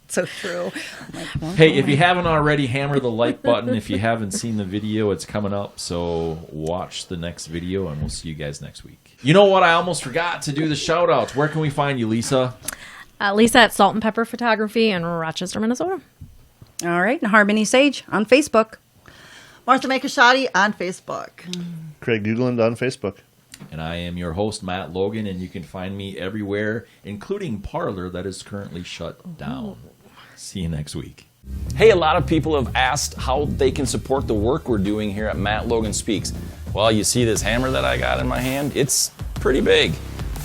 So true. Hey, if you haven't already, hammer the like button. If you haven't seen the video, it's coming up. So watch the next video, and we'll see you guys next week. You know what? I almost forgot to do the shout-outs. Where can we find you, Lisa? Lisa at Salt and Pepper Photography in Rochester, Minnesota. All right. And Harmony Sage on Facebook. Martha Makashati on Facebook. Craig Dudeland on Facebook. And I am your host, Matt Logan, and you can find me everywhere, including Parler, that is currently shut down. See you next week. Hey, a lot of people have asked how they can support the work we're doing here at Matt Logan Speaks. Well, you see this hammer that I got in my hand? It's pretty big.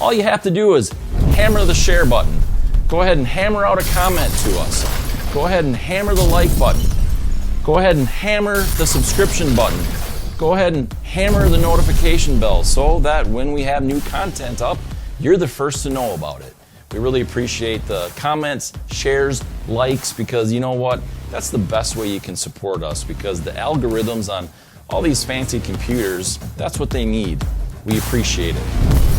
All you have to do is hammer the share button. Go ahead and hammer out a comment to us. Go ahead and hammer the like button. Go ahead and hammer the subscription button. Go ahead and hammer the notification bell so that when we have new content up, you're the first to know about it. We really appreciate the comments, shares, likes, because you know what? That's the best way you can support us, because the algorithms on all these fancy computers, that's what they need. We appreciate it.